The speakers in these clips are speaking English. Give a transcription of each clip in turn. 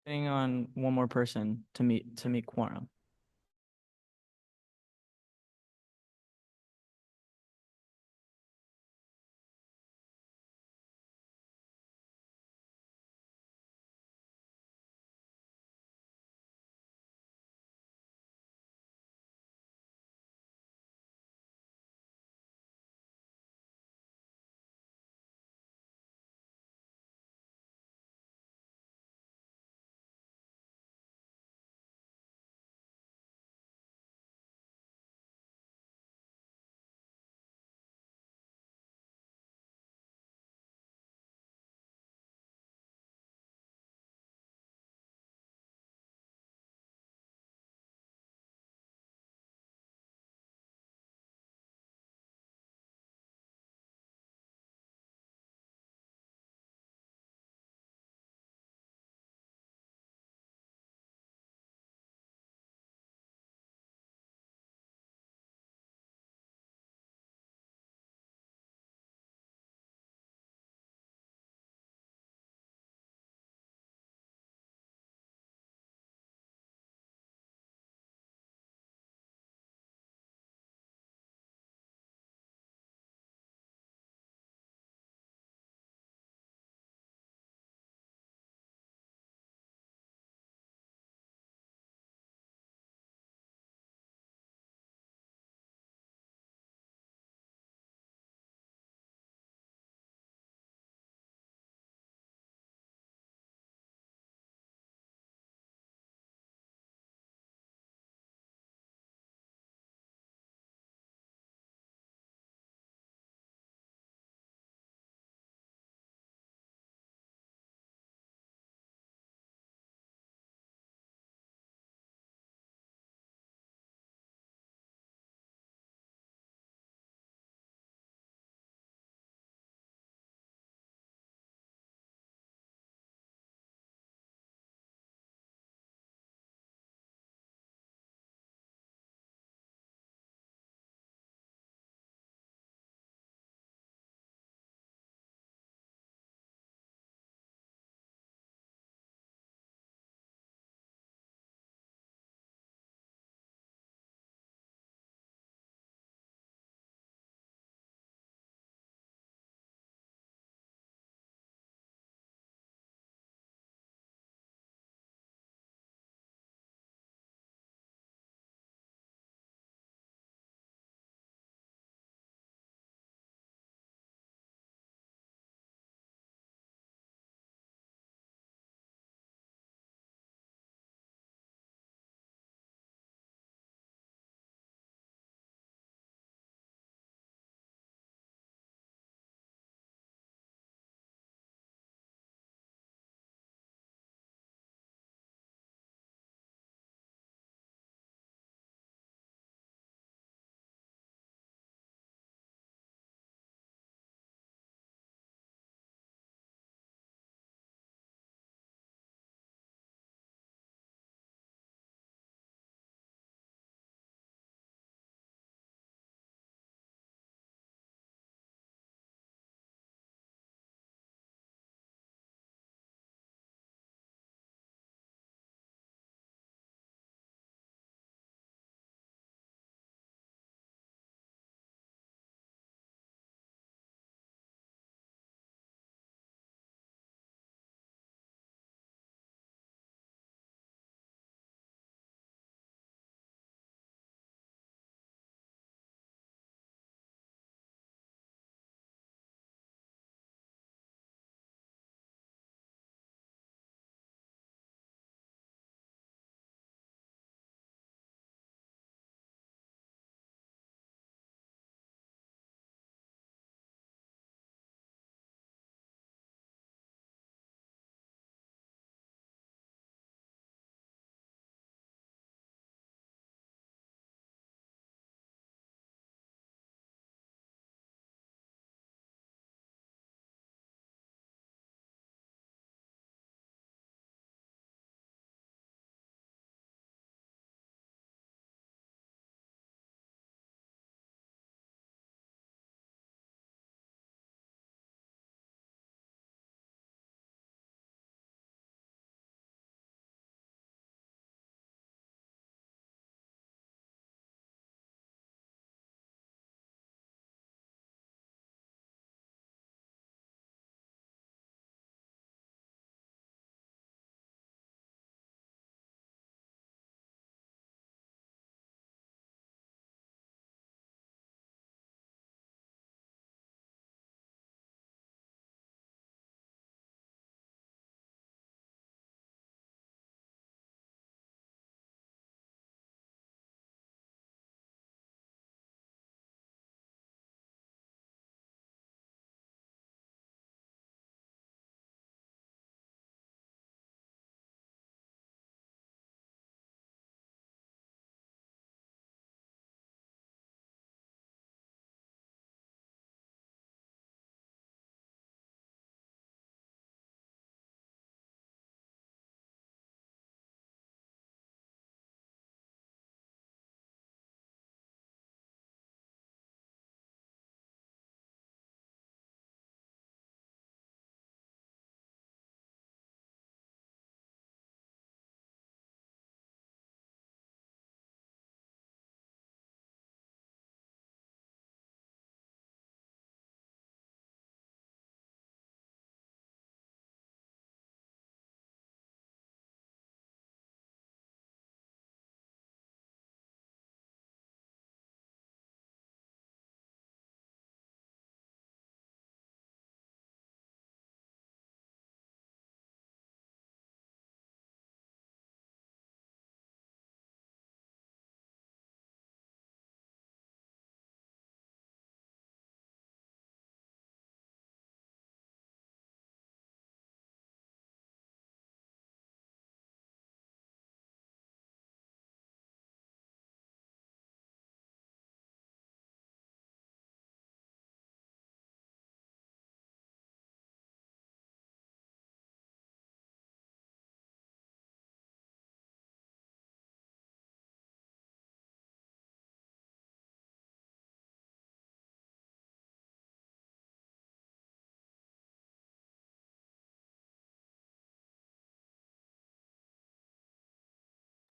Waiting on one more person to meet quorum.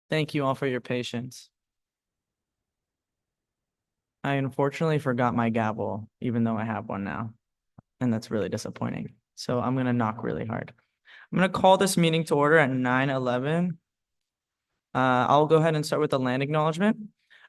Thank you all for your patience. I unfortunately forgot my gavel, even though I have one now, and that's really disappointing. So I'm gonna knock really hard. I'm gonna call this meeting to order at 9:11. I'll go ahead and start with the land acknowledgement.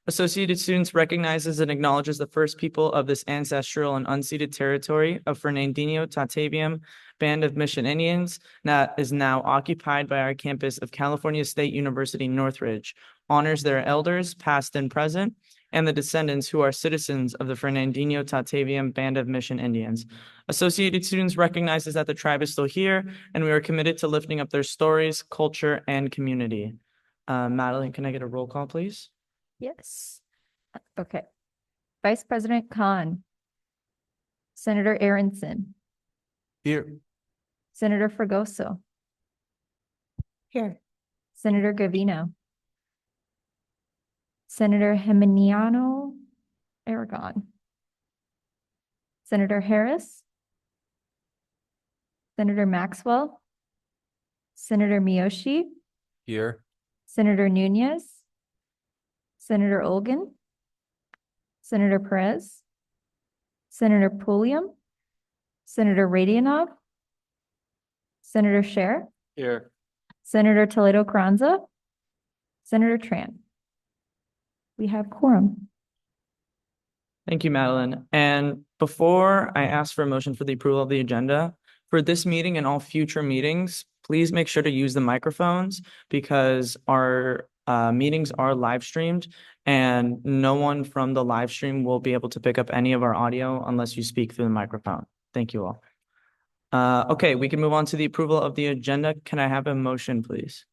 Associated Students recognizes and acknowledges the first people of this ancestral and unceded territory of Fernandinho Tataviam Band of Mission Indians that is now occupied by our campus of California State University Northridge, honors their elders, past and present, and the descendants who are citizens of the Fernandinho Tataviam Band of Mission Indians. Associated Students recognizes that the tribe is still here, and we are committed to lifting up their stories, culture, and community. Madeline, can I get a roll call, please? Yes. Okay. Vice President Khan. Senator Aronson. Here. Senator Fregoso. Here. Senator Gavino. Senator Geminiano Aragon. Senator Harris. Senator Maxwell. Senator Miyoshi. Here. Senator Nunez. Senator Olgan. Senator Perez. Senator Pulliam. Senator Radionov. Senator Scher. Here. Senator Toledo Carranza. Senator Tran. We have quorum. Thank you, Madeline. And before I ask for a motion for the approval of the agenda, for this meeting and all future meetings, please make sure to use the microphones because our meetings are live streamed and no one from the live stream will be able to pick up any of our audio unless you speak through the microphone. Thank you all. Okay, we can move on to the approval of the agenda. Can I have a motion, please?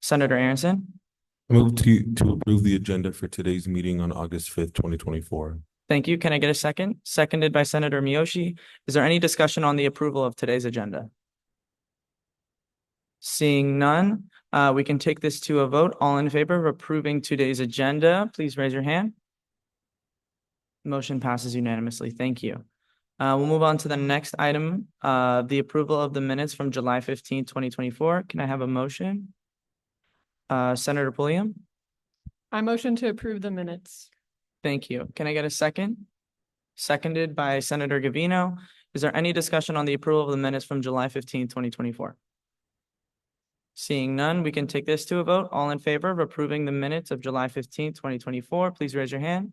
Senator Aronson? I move to approve the agenda for today's meeting on August 5th, 2024. Thank you. Can I get a second? Seconded by Senator Miyoshi. Is there any discussion on the approval of today's agenda? Seeing none, we can take this to a vote. All in favor of approving today's agenda, please raise your hand. Motion passes unanimously. Thank you. We'll move on to the next item, the approval of the minutes from July 15th, 2024. Can I have a motion? Senator Pulliam? I motion to approve the minutes. Thank you. Can I get a second? Seconded by Senator Gavino. Is there any discussion on the approval of the minutes from July 15th, 2024? Seeing none, we can take this to a vote. All in favor of approving the minutes of July 15th, 2024, please raise your hand.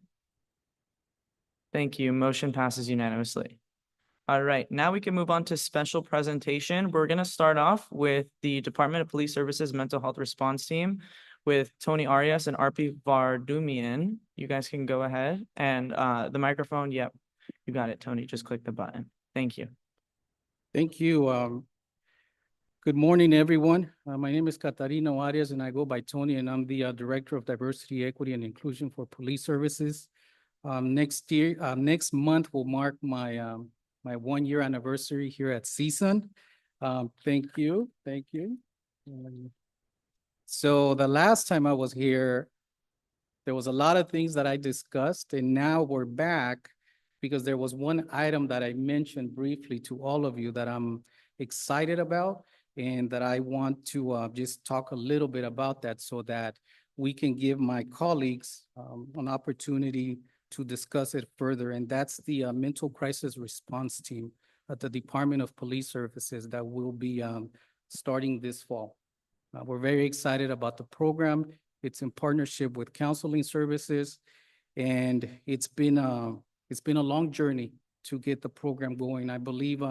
Thank you. Motion passes unanimously. All right, now we can move on to special presentation. We're going to start off with the Department of Police Services Mental Health Response Team with Tony Arias and Arpi Vardumian. You guys can go ahead and the microphone. Yep, you got it, Tony. Just click the button. Thank you. Thank you. Good morning, everyone. My name is Catarino Arias, and I go by Tony, and I'm the Director of Diversity, Equity, and Inclusion for Police Services. Next month will mark my my 1-year anniversary here at CSUN. Thank you. So the last time I was here, there was a lot of things that I discussed, and now we're back because there was one item that I mentioned briefly to all of you that I'm excited about and that I want to just talk a little bit about that so that we can give my colleagues an opportunity to discuss it further. And that's the Mental Crisis Response Team at the Department of Police Services that will be starting this fall. We're very excited about the program. It's in partnership with counseling services, and it's been a long journey to get the program going. I believe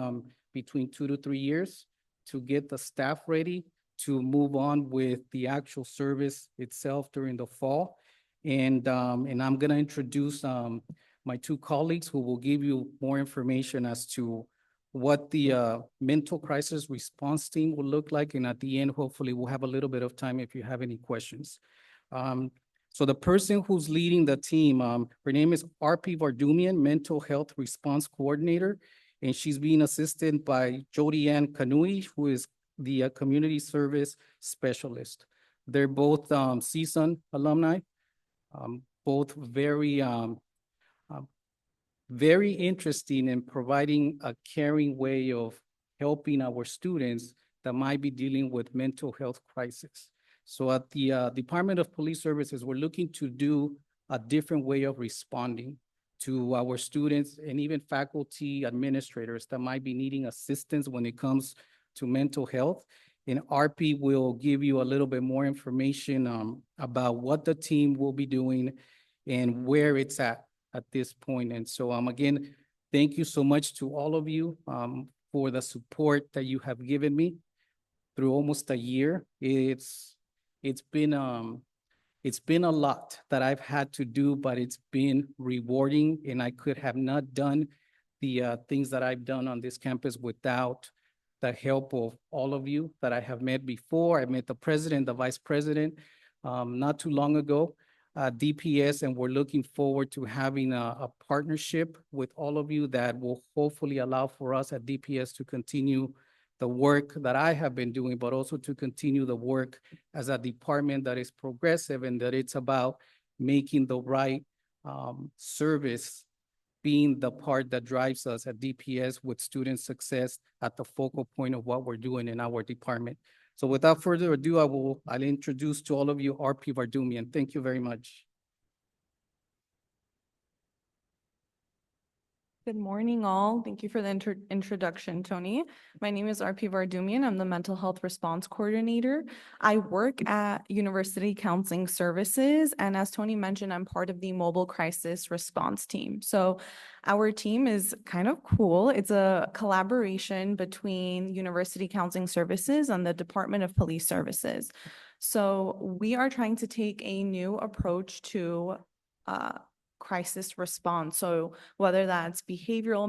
between 2 to 3 years to get the staff ready to move on with the actual service itself during the fall. And I'm gonna introduce my two colleagues who will give you more information as to what the mental crisis response team will look like. And at the end, hopefully we'll have a little bit of time if you have any questions. So the person who's leading the team, her name is Arpi Vardumian, Mental Health Response Coordinator, and she's being assisted by Jody Ann Kanui, who is the Community Service Specialist. They're both CSUN alumni, both very interesting in providing a caring way of helping our students that might be dealing with mental health crisis. So at the Department of Police Services, we're looking to do a different way of responding to our students and even faculty administrators that might be needing assistance when it comes to mental health. And RP will give you a little bit more information about what the team will be doing and where it's at this point. And so again, thank you so much to all of you for the support that you have given me through almost a year. It's been a lot that I've had to do, but it's been rewarding, and I could have not done the things that I've done on this campus without the help of all of you that I have met before. I met the president, the vice president, not too long ago, DPS, and we're looking forward to having a partnership with all of you that will hopefully allow for us at DPS to continue the work that I have been doing, but also to continue the work as a department that is progressive and that it's about making the right service being the part that drives us at DPS with student success at the focal point of what we're doing in our department. So without further ado, I'll introduce to all of you RP Vardumian. Thank you very much. Good morning, all. Thank you for the introduction, Tony. My name is RP Vardumian. I'm the Mental Health Response Coordinator. I work at University Counseling Services, and as Tony mentioned, I'm part of the Mobile Crisis Response Team. So our team is kind of cool. It's a collaboration between University Counseling Services and the Department of Police Services. So we are trying to take a new approach to crisis response. So whether that's behavioral,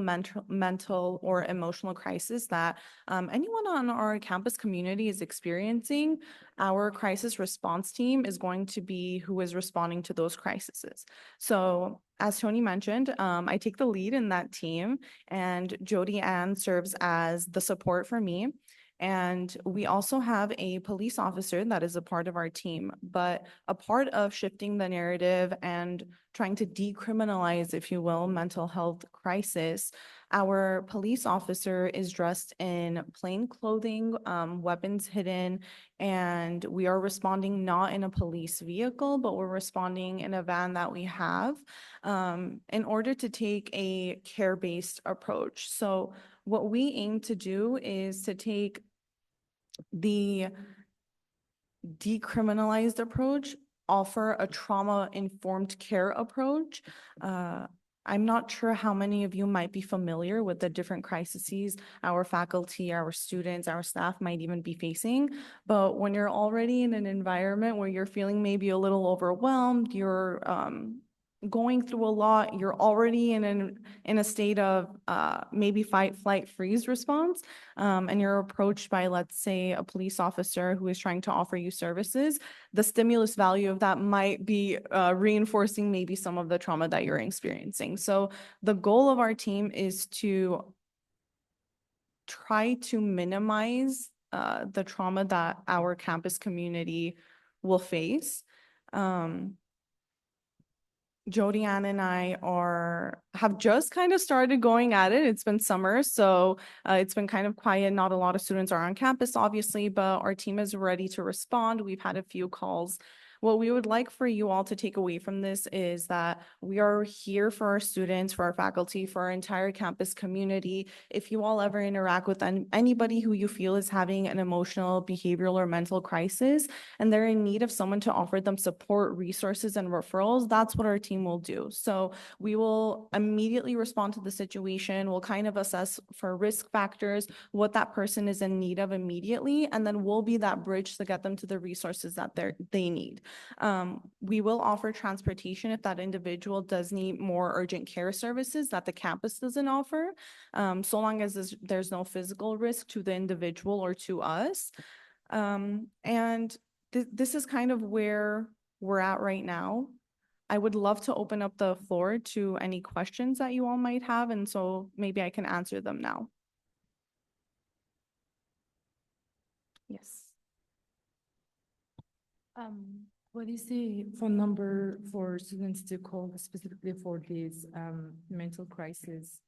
mental, or emotional crisis that anyone on our campus community is experiencing, our crisis response team is going to be who is responding to those crises. So as Tony mentioned, I take the lead in that team, and Jody Ann serves as the support for me. And we also have a police officer that is a part of our team, but a part of shifting the narrative and trying to decriminalize, if you will, mental health crisis. Our police officer is dressed in plain clothing, weapons hidden, and we are responding not in a police vehicle, but we're responding in a van that we have in order to take a care-based approach. So what we aim to do is to take the decriminalized approach, offer a trauma-informed care approach. I'm not sure how many of you might be familiar with the different crises our faculty, our students, our staff might even be facing. But when you're already in an environment where you're feeling maybe a little overwhelmed, you're going through a lot, you're already in a state of maybe fight, flight, freeze response, and you're approached by, let's say, a police officer who is trying to offer you services, the stimulus value of that might be reinforcing maybe some of the trauma that you're experiencing. So the goal of our team is to try to minimize the trauma that our campus community will face. Jody Ann and I have just kind of started going at it. It's been summer, so it's been kind of quiet. Not a lot of students are on campus, obviously, but our team is ready to respond. We've had a few calls. What we would like for you all to take away from this is that we are here for our students, for our faculty, for our entire campus community. If you all ever interact with anybody who you feel is having an emotional, behavioral, or mental crisis, and they're in need of someone to offer them support, resources, and referrals, that's what our team will do. So we will immediately respond to the situation. We'll kind of assess for risk factors, what that person is in need of immediately, and then we'll be that bridge to get them to the resources that they need. We will offer transportation if that individual does need more urgent care services that the campus doesn't offer, so long as there's no physical risk to the individual or to us. And this is kind of where we're at right now. I would love to open up the floor to any questions that you all might have, and so maybe I can answer them now. Yes. What is the phone number for students to call specifically for these mental crisis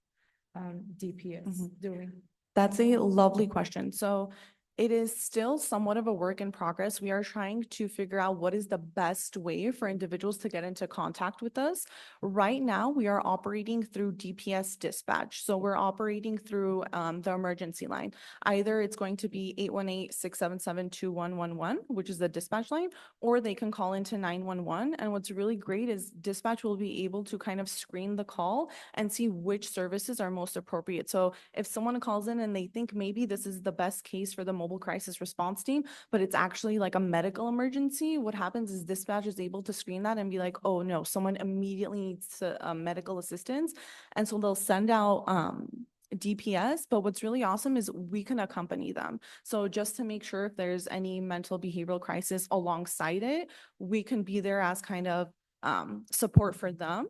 DPS doing? That's a lovely question. So It is still somewhat of a work in progress. We are trying to figure out what is the best way for individuals to get into contact with us. Right now, we are operating through DPS dispatch. So we're operating through the emergency line. Either it's going to be 818-677-2111, which is the dispatch line, or they can call into 911. And what's really great is dispatch will be able to kind of screen the call and see which services are most appropriate. So if someone calls in and they think maybe this is the best case for the mobile crisis response team, but it's actually like a medical emergency, what happens is dispatch is able to screen that and be like, oh no, someone immediately needs medical assistance. And so they'll send out DPS, but what's really awesome is we can accompany them. So just to make sure if there's any mental behavioral crisis alongside it, we can be there as kind of support for them.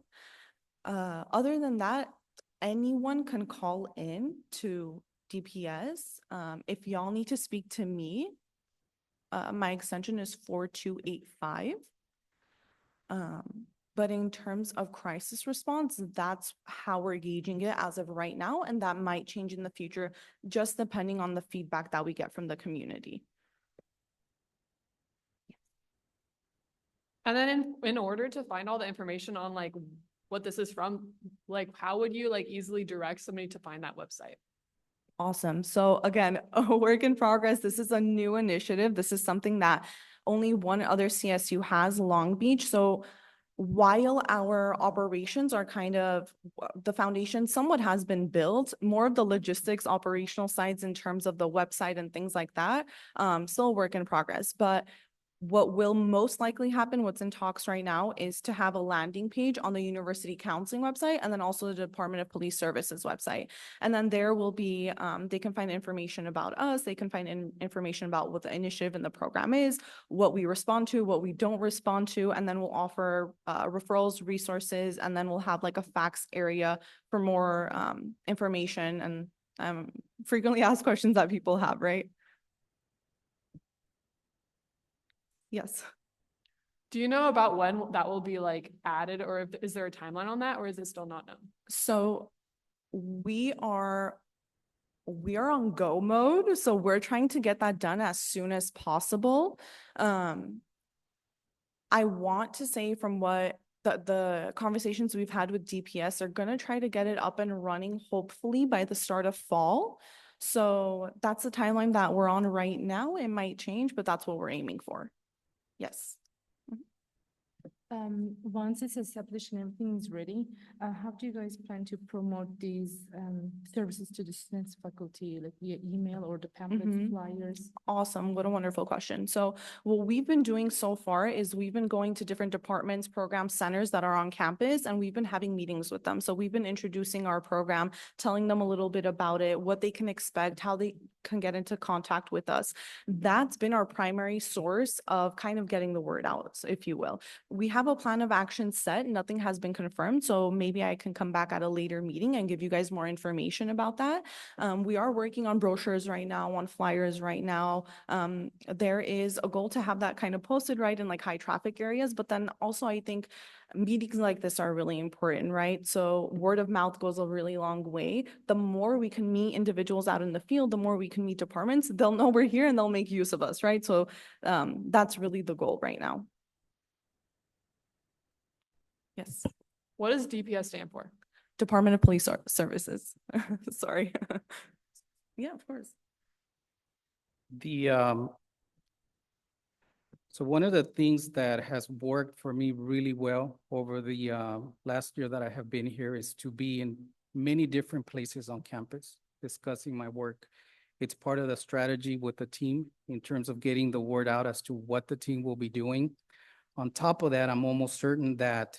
Other than that, anyone can call in to DPS. If y'all need to speak to me, my extension is 4285. But in terms of crisis response, that's how we're gauging it as of right now, and that might change in the future, just depending on the feedback that we get from the community. And then in order to find all the information on like what this is from, like how would you like easily direct somebody to find that website? Awesome. So again, a work in progress. This is a new initiative. This is something that only one other CSU has, Long Beach. So while our operations are kind of, the foundation somewhat has been built, more of the logistics, operational sides in terms of the website and things like that, still a work in progress. But what will most likely happen, what's in talks right now, is to have a landing page on the University Counseling website and then also the Department of Police Services website. And then there will be, they can find information about us, they can find information about what the initiative and the program is, what we respond to, what we don't respond to, and then we'll offer referrals, resources, and then we'll have like a fax area for more information and frequently asked questions that people have, right? Yes. Do you know about when that will be like added, or is there a timeline on that, or is it still not known? So we are on go mode. So we're trying to get that done as soon as possible. I want to say from what the conversations we've had with DPS are going to try to get it up and running, hopefully by the start of fall. So that's the timeline that we're on right now. It might change, but that's what we're aiming for. Yes. Once it's established and everything is ready, how do you guys plan to promote these services to the students, faculty, like via email or the pamphlets, flyers? Awesome. What a wonderful question. So what we've been doing so far is we've been going to different departments, program centers that are on campus, and we've been having meetings with them. So we've been introducing our program, telling them a little bit about it, what they can expect, how they can get into contact with us. That's been our primary source of kind of getting the word out, if you will. We have a plan of action set. Nothing has been confirmed. So maybe I can come back at a later meeting and give you guys more information about that. We are working on brochures right now, on flyers right now. There is a goal to have that kind of posted right in like high traffic areas, but then also I think meetings like this are really important, right? So word of mouth goes a really long way. The more we can meet individuals out in the field, the more we can meet departments, they'll know we're here and they'll make use of us, right? So that's really the goal right now. Yes. What does DPS stand for? Department of Police Services. Sorry. Yeah, of course. So one of the things that has worked for me really well over the last year that I have been here is to be in many different places on campus discussing my work. It's part of the strategy with the team in terms of getting the word out as to what the team will be doing. On top of that, I'm almost certain that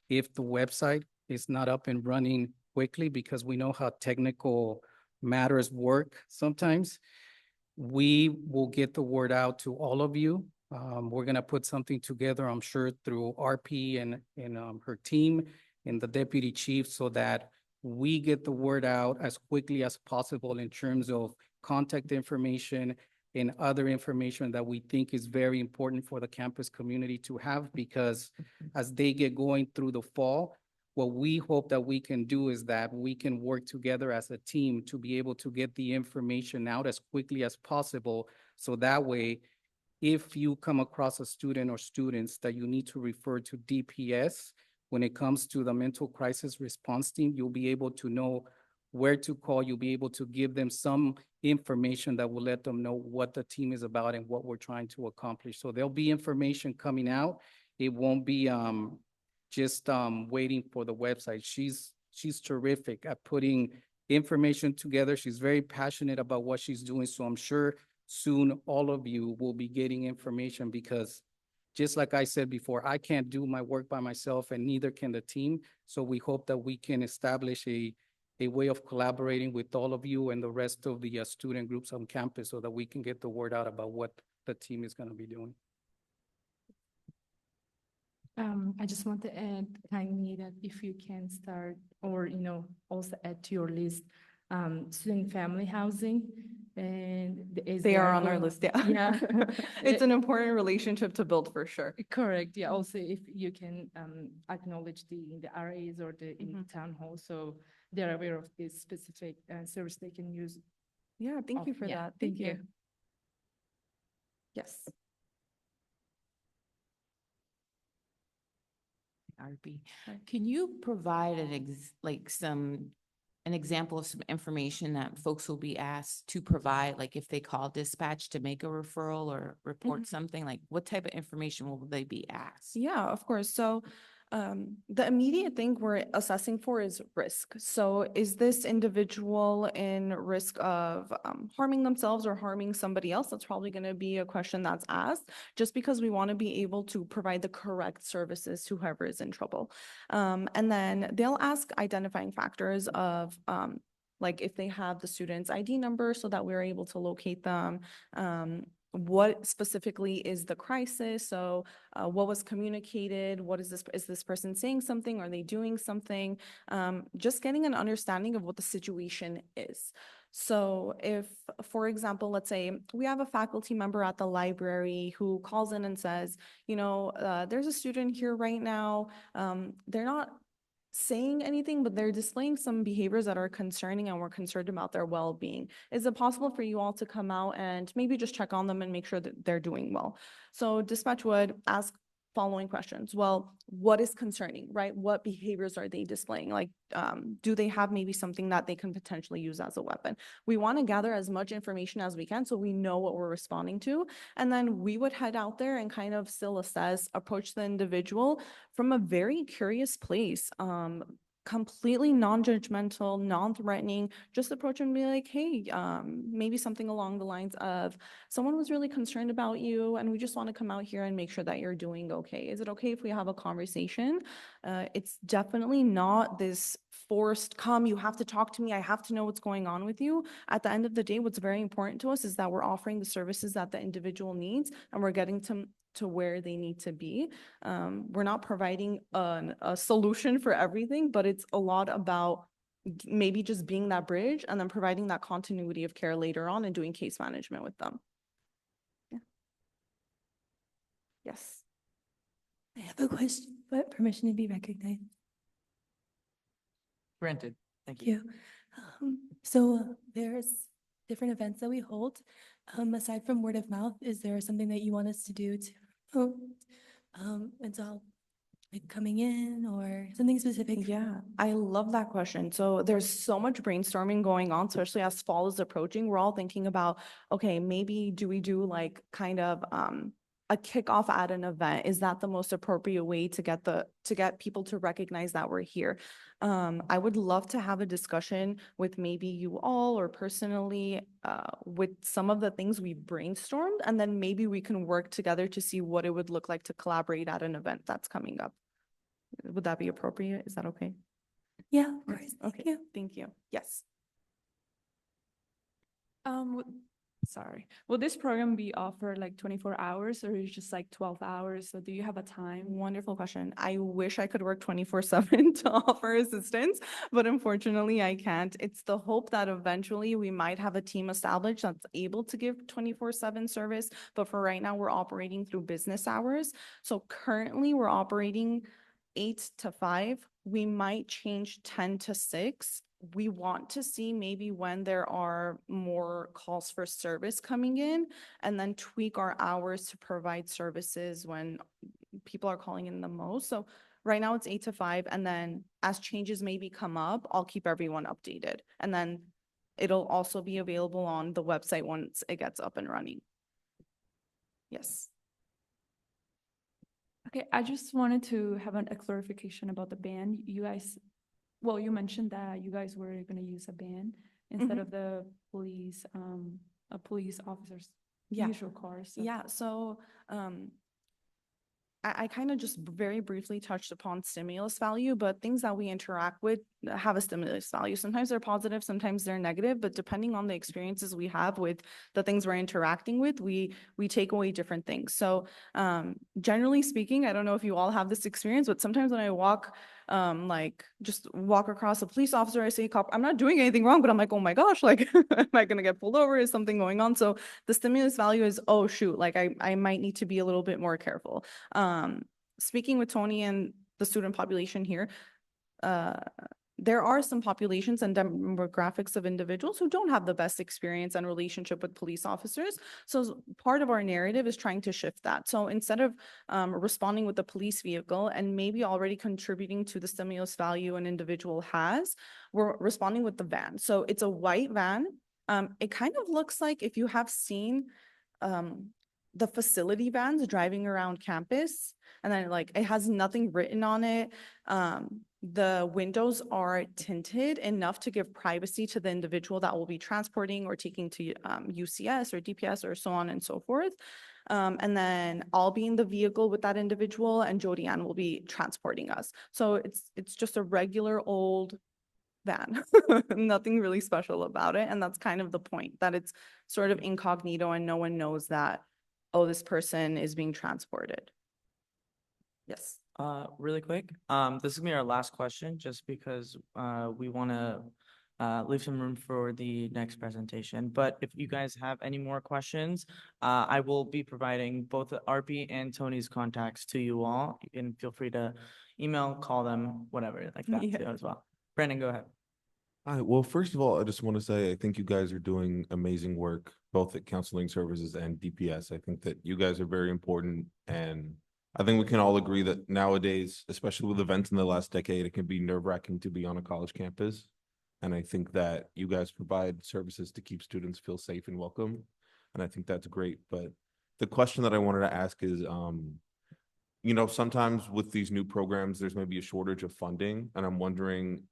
if the website is not up and running quickly, because we know how technical matters work sometimes, we will get the word out to all of you. We're gonna put something together, I'm sure, through RP and her team and the deputy chief, so that we get the word out as quickly as possible in terms of contact information and other information that we think is very important for the campus community to have, because as they get going through the fall, What we hope that we can do is that we can work together as a team to be able to get the information out as quickly as possible. So that way, if you come across a student or students that you need to refer to DPS, when it comes to the mental crisis response team, you'll be able to know where to call. You'll be able to give them some information that will let them know what the team is about and what we're trying to accomplish. So there'll be information coming out. It won't be just waiting for the website. She's terrific at putting information together. She's very passionate about what she's doing. So I'm sure soon all of you will be getting information, because just like I said before, I can't do my work by myself and neither can the team. So we hope that we can establish a way of collaborating with all of you and the rest of the student groups on campus so that we can get the word out about what the team is going to be doing. I just want to add kindly that if you can start or, also add to your list, student family housing and the They are on our SDR list, yeah. Yeah. It's an important relationship to build for sure. Correct, yeah, also if you can acknowledge the RAs or the in Mhm. town hall, so they're aware of this specific service they can use. Yeah, thank you for Yeah, that. Thank thank you. you. Yes. RP. Hi. Can you provide an example of some information that folks will be asked to provide, like if they call dispatch to make a referral or report Mhm. something, like what type of information will they be asked? Yeah, of course. So the immediate thing we're assessing for is risk. So is this individual in risk of harming themselves or harming somebody else? That's probably going to be a question that's asked, just because we want to be able to provide the correct services to whoever is in trouble. And then they'll ask identifying factors of like if they have the student's ID number so that we're able to locate them. What specifically is the crisis? So what was communicated? What is this person saying something? Are they doing something? Just getting an understanding of what the situation is. So if, for example, let's say we have a faculty member at the library who calls in and says, there's a student here right now. They're not saying anything, but they're displaying some behaviors that are concerning and we're concerned about their well-being. Is it possible for you all to come out and maybe just check on them and make sure that they're doing well? So dispatch would ask following questions. Well, what is concerning, right? What behaviors are they displaying? Like, do they have maybe something that they can potentially use as a weapon? We want to gather as much information as we can so we know what we're responding to. And then we would head out there and kind of still assess, approach the individual from a very curious place, completely non-judgmental, non-threatening, just approach and be like, hey, maybe something along the lines of, someone was really concerned about you and we just want to come out here and make sure that you're doing okay. Is it okay if we have a conversation? It's definitely not this forced, come, you have to talk to me, I have to know what's going on with you. At the end of the day, what's very important to us is that we're offering the services that the individual needs and we're getting to where they need to be. We're not providing a solution for everything, but it's a lot about maybe just being that bridge and then providing that continuity of care later on and doing case management with them. Yeah. Yes. I have a question, but permission to be recognized. Granted, thank Thank you. So there's different events that we hold. Aside from word of mouth, is there something that you want us to do to promote? It's all like coming in or something specific? Yeah, I love that question. So there's so much brainstorming going on, especially as fall is approaching. We're all thinking about, okay, maybe do we do like kind of a kickoff at an event? Is that the most appropriate way to get people to recognize that we're here? I would love to have a discussion with maybe you all or personally with some of the things we brainstormed, and then maybe we can work together to see what it would look like to collaborate at an event that's coming up. Would that be appropriate? Is that okay? Yeah, of course. Thank Okay, you. thank you. Yes. Sorry, will this program be offered like 24 hours or is it just like 12 hours? So do you have a time? Wonderful question. I wish I could work 24/7 to offer assistance, but unfortunately I can't. It's the hope that eventually we might have a team established that's able to give 24/7 service. But for right now, we're operating through business hours. So currently we're operating 8 to 5. We might change 10 to 6. We want to see maybe when there are more calls for service coming in, and then tweak our hours to provide services when people are calling in the most. So right now it's 8 to 5, and then as changes maybe come up, I'll keep everyone updated. And then it'll also be available on the website once it gets up and running. Yes. Okay, I just wanted to have a clarification about the ban. You guys, well, you mentioned that you guys were gonna use a ban instead Mhm. of the police, a police officer's Yeah. usual cars. So- Yeah, so I kind of just very briefly touched upon stimulus value, but things that we interact with have a stimulus value. Sometimes they're positive, sometimes they're negative, but depending on the experiences we have with the things we're interacting with, we take away different things. So generally speaking, I don't know if you all have this experience, but sometimes when I walk, like just walk across a police officer, I see a cop, I'm not doing anything wrong, but I'm like, oh my gosh, like, am I gonna get pulled over? Is something going on? So the stimulus value is, oh shoot, like I might need to be a little bit more careful. Speaking with Tony and the student population here, there are some populations and demographics of individuals who don't have the best experience and relationship with police officers. So part of our narrative is trying to shift that. So instead of responding with the police vehicle and maybe already contributing to the stimulus value an individual has, we're responding with the van. So it's a white van. It kind of looks like if you have seen the facility vans driving around campus, and then like it has nothing written on it. The windows are tinted enough to give privacy to the individual that will be transporting or taking to UCS or DPS or so on and so forth. And then I'll be in the vehicle with that individual, and Jody Ann will be transporting us. So it's just a regular old van. Nothing really special about it. And that's kind of the point, that it's sort of incognito and no one knows that, oh, this person is being transported. Yes. Really quick, this is gonna be our last question, just because we wanna leave some room for the next presentation. But if you guys have any more questions, I will be providing both RP and Tony's contacts to you all. You can feel free to email, call them, whatever like that Yeah. too as well. Brandon, go ahead. All right, well, first of all, I just want to say I think you guys are doing amazing work, both at Counseling Services and DPS. I think that you guys are very important, and I think we can all agree that nowadays, especially with events in the last decade, it can be nerve-wracking to be on a college campus. And I think that you guys provide services to keep students feel safe and welcome. And I think that's great. But the question that I wanted to ask is, you know, sometimes with these new programs, there's maybe a shortage of funding. And I'm wondering,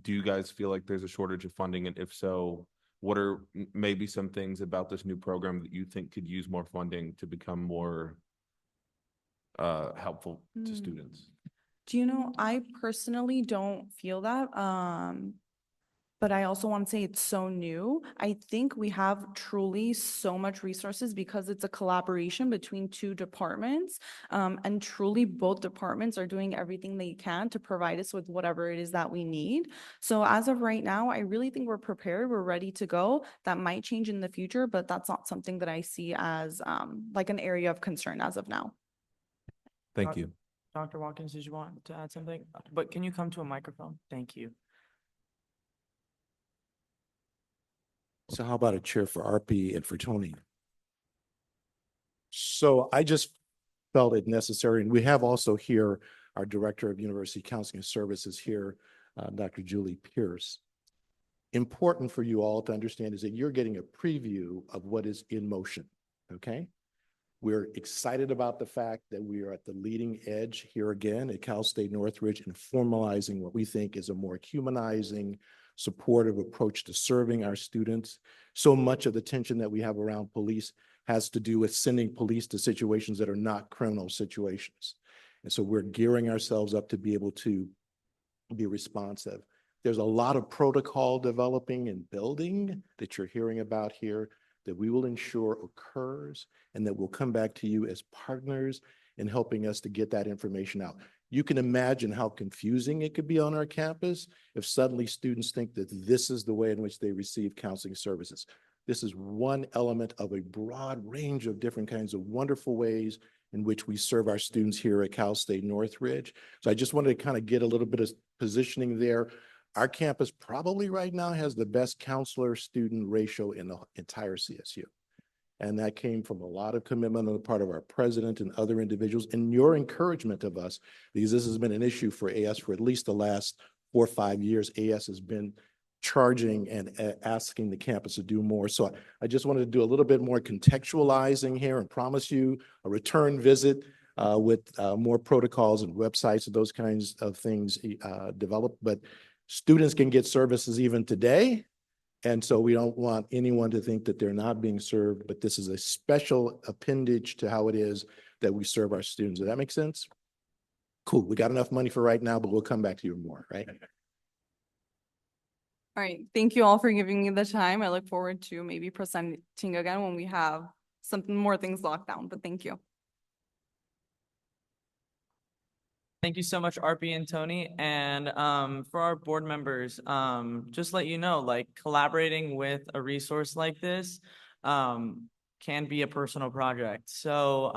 do you guys feel like there's a shortage of funding? And if so, what are maybe some things about this new program that you think could use more funding to become more helpful to students? Do you know, I personally don't feel that. But I also want to say it's so new. I think we have truly so much resources because it's a collaboration between two departments. And truly both departments are doing everything they can to provide us with whatever it is that we need. So as of right now, I really think we're prepared. We're ready to go. That might change in the future, but that's not something that I see as like an area of concern as of now. Thank you. Dr. Watkins, did you want to add something? But can you come to a microphone? Thank you. So how about a chair for RP and for Tony? So I just felt it necessary, and we have also here our Director of University Counseling Services here, Dr. Julie Pierce. Important for you all to understand is that you're getting a preview of what is in motion, okay? We're excited about the fact that we are at the leading edge here again at Cal State Northridge in formalizing what we think is a more humanizing, supportive approach to serving our students. So much of the tension that we have around police has to do with sending police to situations that are not criminal situations. And so we're gearing ourselves up to be able to be responsive. There's a lot of protocol developing and building that you're hearing about here that we will ensure occurs, and that we'll come back to you as partners in helping us to get that information out. You can imagine how confusing it could be on our campus if suddenly students think that this is the way in which they receive counseling services. This is one element of a broad range of different kinds of wonderful ways in which we serve our students here at Cal State Northridge. So I just wanted to kind of get a little bit of positioning there. Our campus probably right now has the best counselor-student ratio in the entire CSU. And that came from a lot of commitment on the part of our president and other individuals and your encouragement of us, because this has been an issue for AS for at least the last 4 or 5 years. AS has been charging and asking the campus to do more. So I just wanted to do a little bit more contextualizing here and promise you a return visit with more protocols and websites and those kinds of things developed. But students can get services even today. And so we don't want anyone to think that they're not being served, but this is a special appendage to how it is that we serve our students. Does that make sense? Cool. We got enough money for right now, but we'll come back to you more, right? All right, thank you all for giving me the time. I look forward to maybe presenting again when we have something more things locked down, but thank you. Thank you so much, RP and Tony. And for our board members, just let you know, like collaborating with a resource like this can be a personal project. So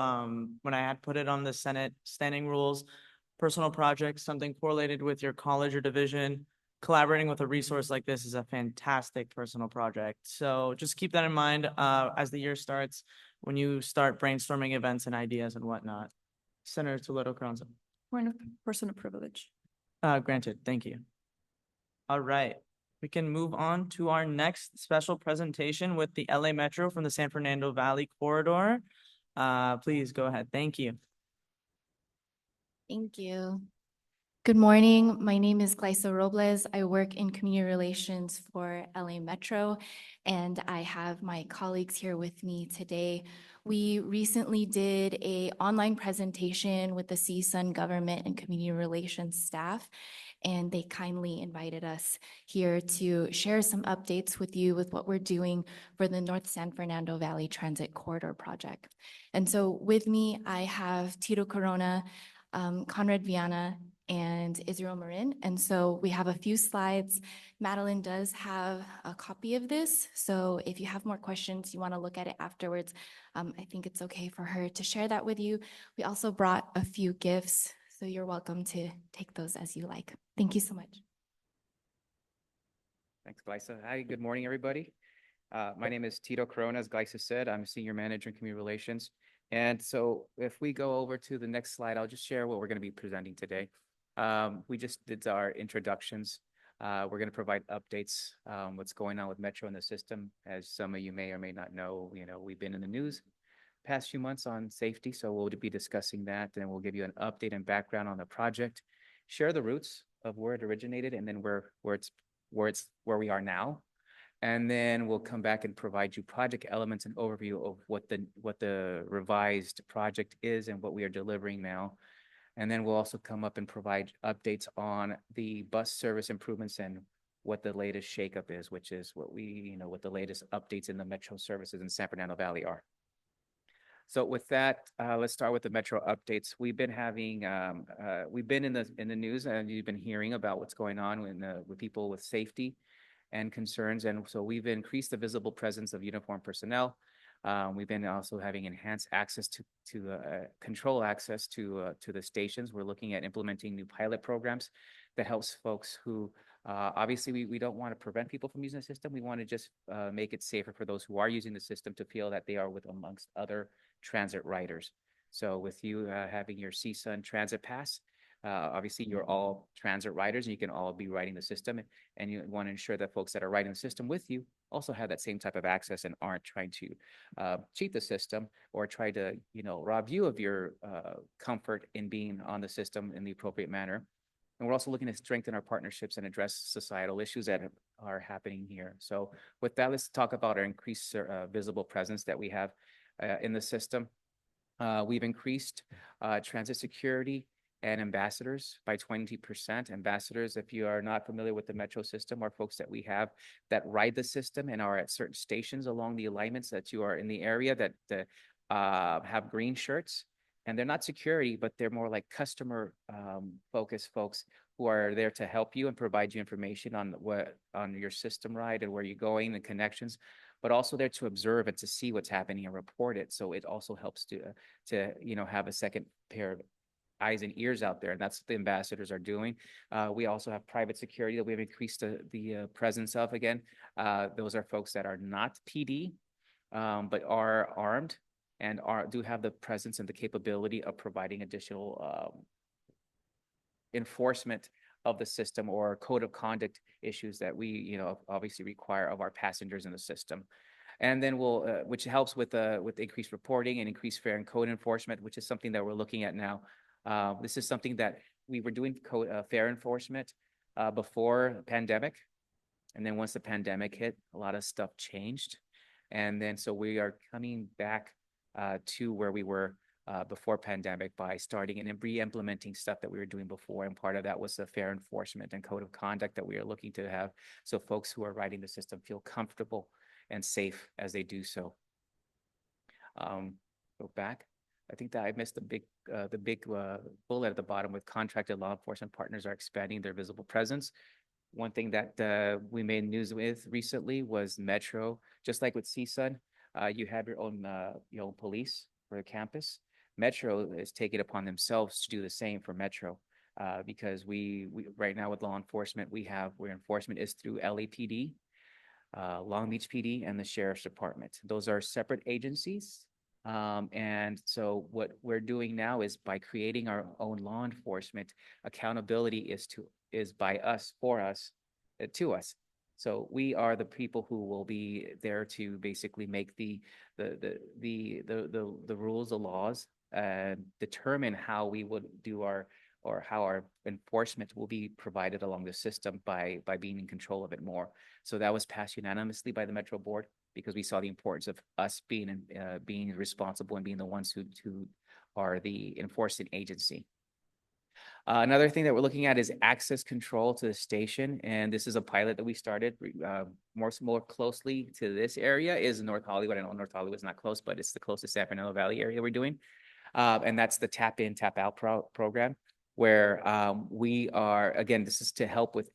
when I had put it on the Senate standing rules, personal projects, something correlated with your college or division, collaborating with a resource like this is a fantastic personal project. So just keep that in mind as the year starts, when you start brainstorming events and ideas and whatnot. Senator Toledo Carranza. We're in a person of privilege. Granted, thank you. All right, we can move on to our next special presentation with the LA Metro from the San Fernando Valley Corridor. Please go ahead. Thank you. Thank you. Good morning. My name is Glyza Robles. I work in community relations for LA Metro, and I have my colleagues here with me today. We recently did an online presentation with the CSUN government and community relations staff, and they kindly invited us here to share some updates with you with what we're doing for the North San Fernando Valley Transit Corridor project. And so with me, I have Tito Corona, Conrad Viana, and Israel Marin. And so we have a few slides. Madeline does have a copy of this. So if you have more questions, you want to look at it afterwards, I think it's okay for her to share that with you. We also brought a few gifts, so you're welcome to take those as you like. Thank you so much. Thanks, Glyza. Hi, good morning, everybody. My name is Tito Corona, as Glyza said. I'm Senior Manager in Community Relations. And so if we go over to the next slide, I'll just share what we're going to be presenting today. We just did our introductions. We're going to provide updates, what's going on with Metro in the system. As some of you may or may not know, we've been in the news past few months on safety, so we'll be discussing that, and we'll give you an update and background on the project, share the roots of where it originated, and then where we are now. And then we'll come back and provide you project elements and overview of what the revised project is and what we are delivering now. And then we'll also come up and provide updates on the bus service improvements and what the latest shakeup is, which is what the latest updates in the Metro services in San Fernando Valley are. So with that, let's start with the Metro updates. We've been having, we've been in the news, and you've been hearing about what's going on with people with safety and concerns. And so we've increased the visible presence of uniformed personnel. We've been also having enhanced access to control access to the stations. We're looking at implementing new pilot programs that helps folks who obviously we don't want to prevent people from using the system. We want to just make it safer for those who are using the system to feel that they are with amongst other transit riders. So with you having your CSUN Transit Pass, obviously you're all transit riders and you can all be riding the system, and you want to ensure that folks that are riding the system with you also have that same type of access and aren't trying to cheat the system or try to rob you of your comfort in being on the system in the appropriate manner. And we're also looking to strengthen our partnerships and address societal issues that are happening here. So with that, let's talk about our increased visible presence that we have in the system. We've increased transit security and ambassadors by 20%. Ambassadors, if you are not familiar with the Metro system, are folks that we have that ride the system and are at certain stations along the alignments that you are in the area that have green shirts. And they're not security, but they're more like customer focused folks who are there to help you and provide you information on your system ride and where you're going and connections. but also there to observe and to see what's happening and report it. So it also helps to, you know, have a second pair of eyes and ears out there, and that's what the ambassadors are doing. We also have private security that we've increased the presence of again. Those are folks that are not PD, but are armed and do have the presence and the capability of providing additional enforcement of the system or code of conduct issues that we, you know, obviously require of our passengers in the system. And then which helps with increased reporting and increased fare and code enforcement, which is something that we're looking at now. This is something that we were doing fare enforcement before the pandemic. And then once the pandemic hit, a lot of stuff changed. And then so we are coming back to where we were before pandemic by starting and re-implementing stuff that we were doing before. And part of that was the fare enforcement and code of conduct that we are looking to have. So folks who are riding the system feel comfortable and safe as they do so. Go back. I think that I missed the big bullet at the bottom with contracted law enforcement partners are expanding their visible presence. One thing that we made news with recently was Metro. Just like with CSUN, you have your own police for the campus. Metro is taking it upon themselves to do the same for Metro, because we right now with law enforcement, where enforcement is through LAPD, Long Beach PD, and the Sheriff's Department. Those are separate agencies. And so what we're doing now is by creating our own law enforcement, accountability is by us, for us, to us. So we are the people who will be there to basically make the rules, the laws, and determine how we would do how our enforcement will be provided along the system by being in control of it more. So that was passed unanimously by the Metro Board because we saw the importance of us being responsible and being the ones who are the enforcing agency. Another thing that we're looking at is access control to the station. And this is a pilot that we started more closely to this area is North Hollywood. I know North Hollywood is not close, but it's the closest San Fernando Valley area we're doing. And that's the tap in, tap out program where we are, again, this is to help with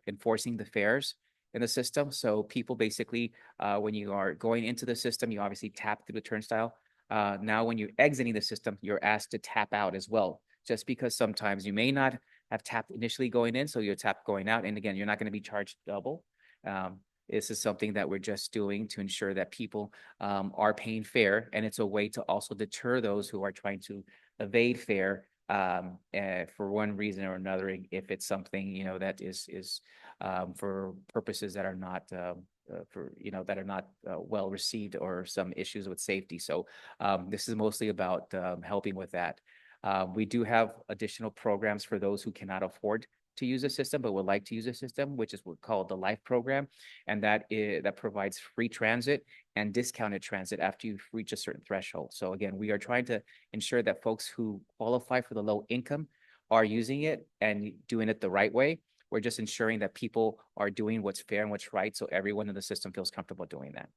enforcing the fares in the system. So people basically, when you are going into the system, you obviously tap through the turnstile. Now, when you're exiting the system, you're asked to tap out as well. Just because sometimes you may not have tapped initially going in, so you're tapped going out. And again, you're not going to be charged double. This is something that we're just doing to ensure that people are paying fare. And it's a way to also deter those who are trying to evade fare for one reason or another, if it's something, that is for purposes that are not well received or some issues with safety. So this is mostly about helping with that. We do have additional programs for those who cannot afford to use the system, but would like to use the system, which is what's called the LIFE program. And that provides free transit and discounted transit after you reach a certain threshold. So again, we are trying to ensure that folks who qualify for the low income are using it and doing it the right way. We're just ensuring that people are doing what's fair and what's right, so everyone in the system feels comfortable doing that.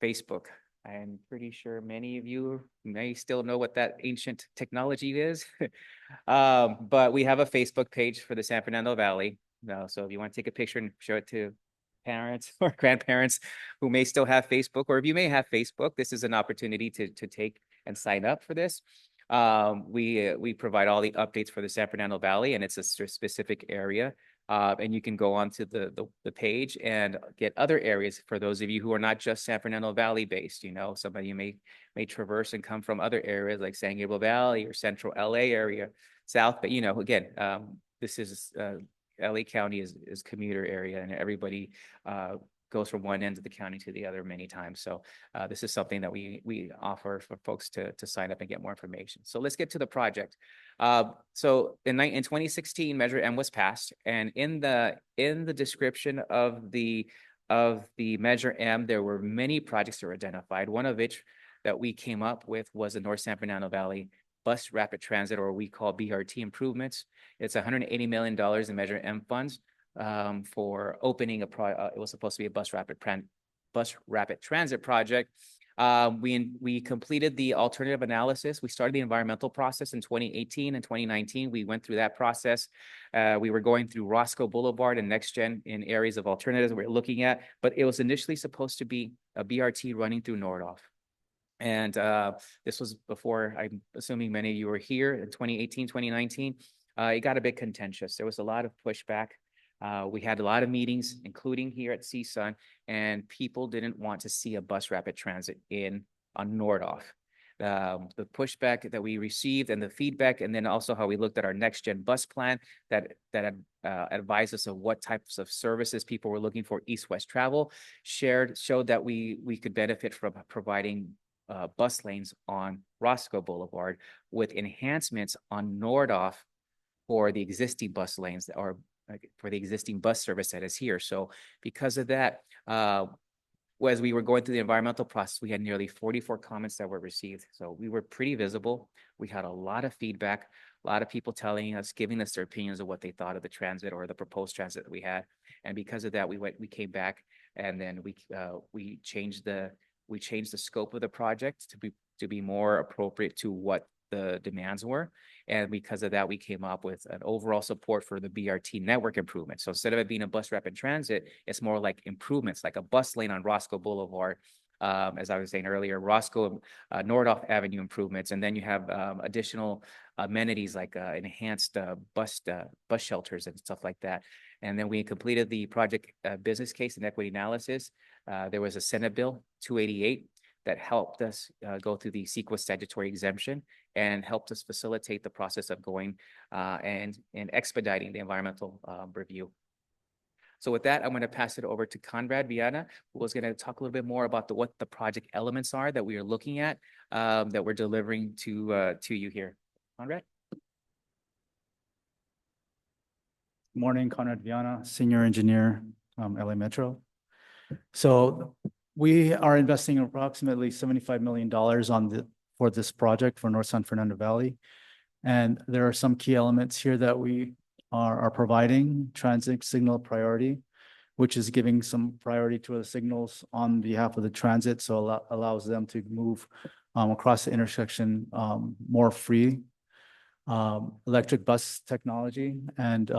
Facebook. I'm pretty sure many of you may still know what that ancient technology is. But we have a Facebook page for the San Fernando Valley. So if you want to take a picture and show it to parents or grandparents who may still have Facebook, or if you may have Facebook, this is an opportunity to take and sign up for this. We provide all the updates for the San Fernando Valley, and it's a specific area. And you can go onto the page and get other areas for those of you who are not just San Fernando Valley based. Some of you may traverse and come from other areas like San Gabriel Valley or Central LA area, South. But again, this is LA County is commuter area, and everybody goes from one end of the county to the other many times. So this is something that we offer for folks to sign up and get more information. So let's get to the project. So in 2016, Measure M was passed, and in the description of the Measure M, there were many projects that were identified. One of which that we came up with was the North San Fernando Valley Bus Rapid Transit, or we call BRT improvements. It's $180 million in Measure M funds for opening it was supposed to be a bus rapid transit project. We completed the alternative analysis. We started the environmental process in 2018 and 2019. We went through that process. We were going through Roscoe Boulevard and NextGen in areas of alternatives we're looking at, but it was initially supposed to be a BRT running through Nordhoff. And this was before, I'm assuming many of you were here in 2018, 2019. It got a bit contentious. There was a lot of pushback. We had a lot of meetings, including here at CSUN, and people didn't want to see a bus rapid transit on Nordhoff. The pushback that we received and the feedback, and then also how we looked at our next gen bus plan that advised us of what types of services people were looking for east-west travel, showed that we could benefit from providing bus lanes on Roscoe Boulevard with enhancements on Nordhoff for the existing bus lanes that are for the existing bus service that is here. So because of that, as we were going through the environmental process, we had nearly 44 comments that were received. So we were pretty visible. We had a lot of feedback, a lot of people telling us, giving us their opinions of what they thought of the transit or the proposed transit that we had. And because of that, we came back, and then we changed the scope of the project to be more appropriate to what the demands were. And because of that, we came up with an overall support for the BRT network improvement. So instead of it being a bus rapid transit, it's more like improvements, like a bus lane on Roscoe Boulevard. As I was saying earlier, Roscoe, Nordhoff Avenue improvements. And then you have additional amenities like enhanced bus shelters and stuff like that. And then we completed the project business case and equity analysis. There was a Senate Bill 288 that helped us go through the CEQA statutory exemption and helped us facilitate the process of going and expediting the environmental review. So with that, I'm going to pass it over to Conrad Viana, who is going to talk a little bit more about what the project elements are that we are looking at, that we're delivering to you here. Conrad? Morning, Conrad Viana, Senior Engineer, LA Metro. So we are investing approximately $75 million for this project for North San Fernando Valley. And there are some key elements here that we are providing: transit signal priority, which is giving some priority to the signals on behalf of the transit, so allows them to move across the intersection more free. Electric bus technology, and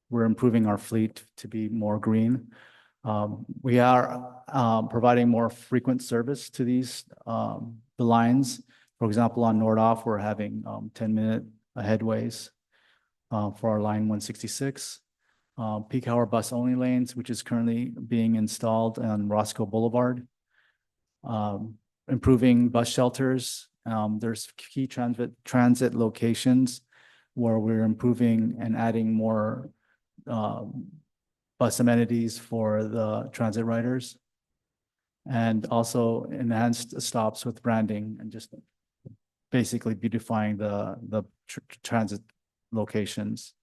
we're improving our fleet to be more green. We are providing more frequent service to these the lines. For example, on Nordhoff, we're having 10-minute headways for our line 166. Peak hour bus only lanes, which is currently being installed on Roscoe Boulevard. Improving bus shelters. There's key transit locations where we're improving and adding more bus amenities for the transit riders, and also enhanced stops with branding and just basically beautifying the transit locations.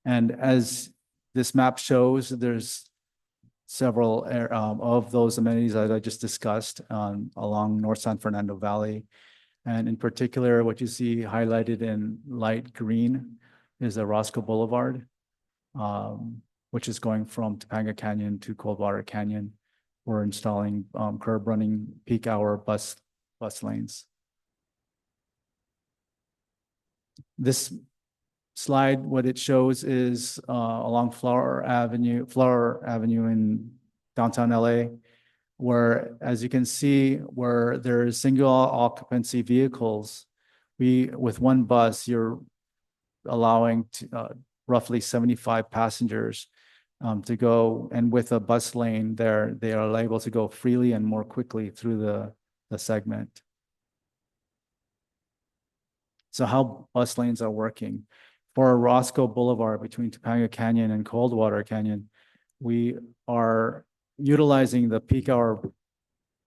And as this map shows, there's several of those amenities that I just discussed along North San Fernando Valley. And in particular, what you see highlighted in light green is the Roscoe Boulevard, which is going from Topanga Canyon to Coldwater Canyon. We're installing curb running peak hour bus lanes. This slide, what it shows is along Flower Avenue in downtown LA, where, as you can see, where there is single occupancy vehicles, with one bus, you're allowing roughly 75 passengers to go, and with a bus lane there, they are able to go freely and more quickly through the segment. So how bus lanes are working. For Roscoe Boulevard between Topanga Canyon and Coldwater Canyon, we are utilizing the peak hour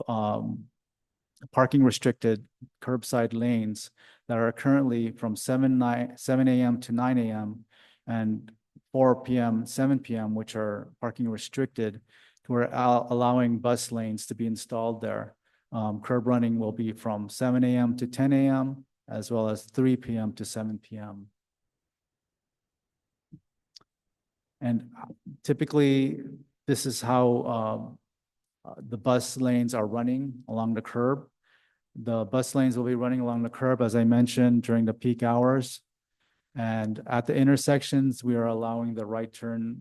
parking restricted curbside lanes that are currently from 7 a.m. to 9 a.m. and 4 p.m., 7 p.m., which are parking restricted. We're allowing bus lanes to be installed there. Curb running will be from 7 a.m. to 10 a.m., as well as 3 p.m. to 7 p.m. And typically, this is how the bus lanes are running along the curb. The bus lanes will be running along the curb, as I mentioned, during the peak hours. And at the intersections, we are allowing the right turning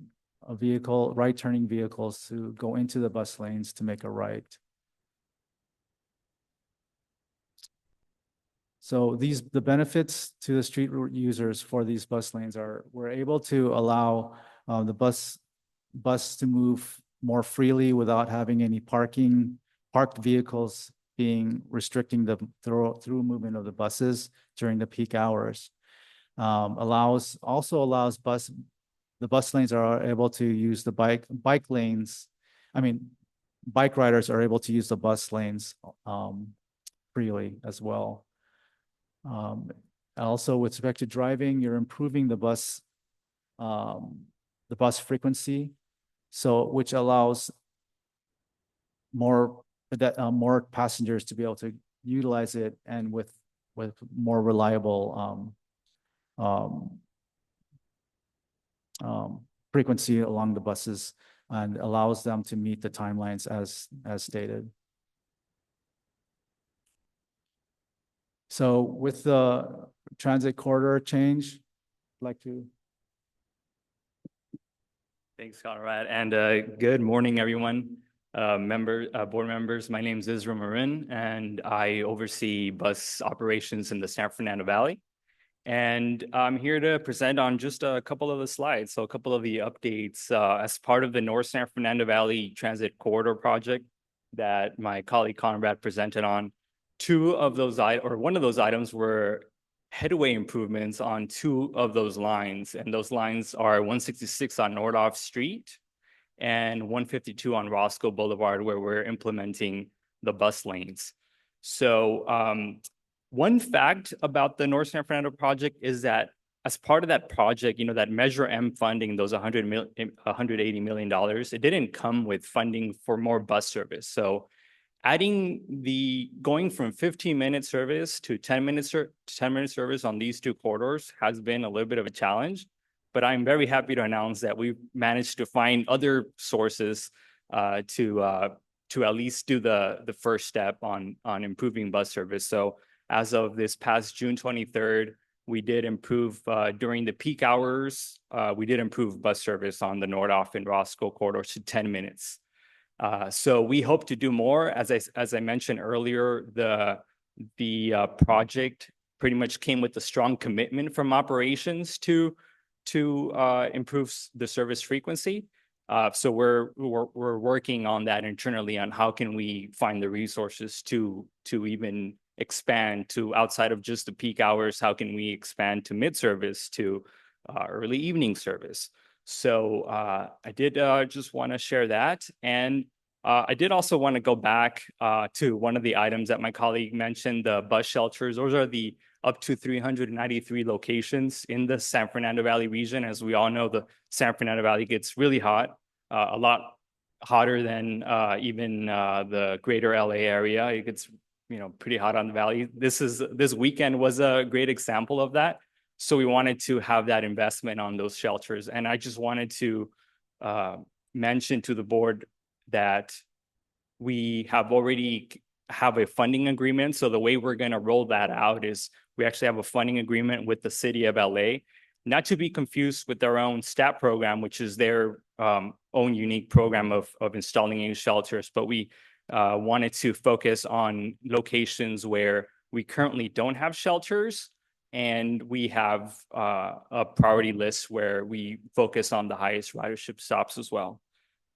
vehicles to go into the bus lanes to make a right. So the benefits to the street route users for these bus lanes are, we're able to allow the bus to move more freely without having any parked vehicles being restricting the through movement of the buses during the peak hours. Also allows the bus lanes are able to use the bike lanes. Bike riders are able to use the bus lanes freely as well. Also with respect to driving, you're improving the bus frequency, so which allows more passengers to be able to utilize it, and with more reliable frequency along the buses, and allows them to meet the timelines as stated. So with the transit corridor change, I'd like to. Thanks, Conrad, and good morning, everyone. Board members, my name is Israel Marin, and I oversee bus operations in the San Fernando Valley. And I'm here to present on just a couple of the slides, so a couple of the updates as part of the North San Fernando Valley Transit Corridor project that my colleague Conrad presented on. One of those items were headway improvements on two of those lines, and those lines are 166 on Nordhoff Street and 152 on Roscoe Boulevard, where we're implementing the bus lanes. So one fact about the North San Fernando project is that as part of that project, that Measure M funding, those $180 million, it didn't come with funding for more bus service. So going from 15-minute service to 10-minute service on these two corridors has been a little bit of a challenge, but I'm very happy to announce that we've managed to find other sources to at least do the first step on improving bus service. So as of this past June 23rd, we did improve during the peak hours. We did improve bus service on the Nordhoff and Roscoe corridors to 10 minutes. So we hope to do more. As I mentioned earlier, the project pretty much came with a strong commitment from operations to improve the service frequency. So we're working on that internally on how can we find the resources to even expand to outside of just the peak hours. How can we expand to mid-service, to early evening service? So I did just want to share that. And I did also want to go back to one of the items that my colleague mentioned, the bus shelters. Those are the up to 393 locations in the San Fernando Valley region. As we all know, the San Fernando Valley gets really hot, a lot hotter than even the greater LA area. It gets pretty hot on the valley. This weekend was a great example of that. So we wanted to have that investment on those shelters. And I just wanted to mention to the board that we already have a funding agreement. So the way we're going to roll that out is we actually have a funding agreement with the city of LA, not to be confused with their own STAP program, which is their own unique program of installing new shelters. But we wanted to focus on locations where we currently don't have shelters. And we have a priority list where we focus on the highest ridership stops as well.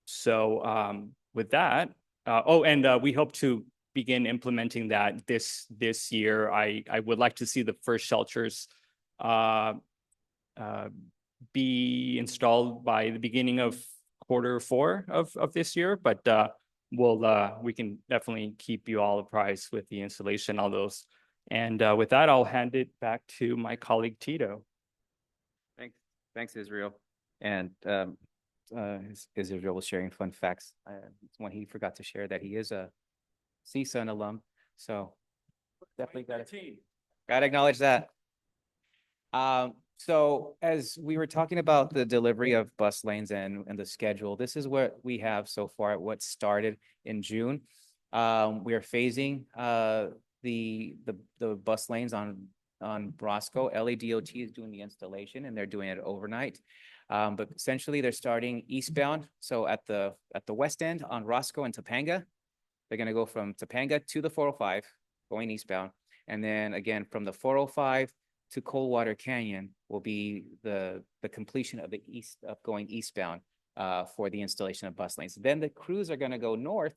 So with that, we hope to begin implementing that this year. I would like to see the first shelters be installed by the beginning of Q4 of this year, but we can definitely keep you all apprised with the installation of those. And with that, I'll hand it back to my colleague Tito. Thanks, Israel. And Israel was sharing fun facts. One he forgot to share, that he is a CSUN alum. So definitely got to acknowledge that. So as we were talking about the delivery of bus lanes and the schedule, this is what we have so far, what started in June. We are phasing the bus lanes on Roscoe. LADOT is doing the installation and they're doing it overnight. But essentially they're starting eastbound. So at the west end on Roscoe and Topanga, they're gonna go from Topanga to the 405 going eastbound. And then again, from the 405 to Coldwater Canyon will be the completion of the going eastbound for the installation of bus lanes. Then the crews are gonna go north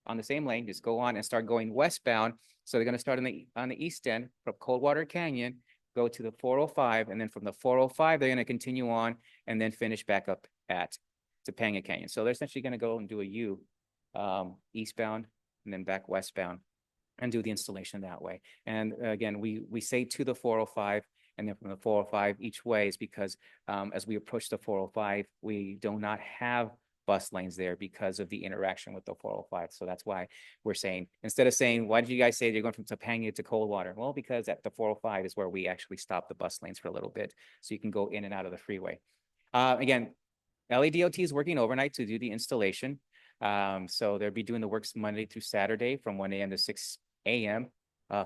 on the same lane, just go on and start going westbound. So they're gonna start on the east end from Coldwater Canyon, go to the 405, and then from the 405, they're gonna continue on and then finish back up at Topanga Canyon. So they're essentially gonna go and do a U eastbound and then back westbound and do the installation that way. And again, we say to the 405 and then from the 405 each way is because as we approach the 405, we do not have bus lanes there because of the interaction with the 405. So that's why we're saying, instead of saying, why did you guys say you're going from Topanga to Coldwater? Well, because at the 405 is where we actually stop the bus lanes for a little bit. So you can go in and out of the freeway. Again, LADOT is working overnight to do the installation. So they'll be doing the works Monday through Saturday from 1 a.m. to 6 a.m.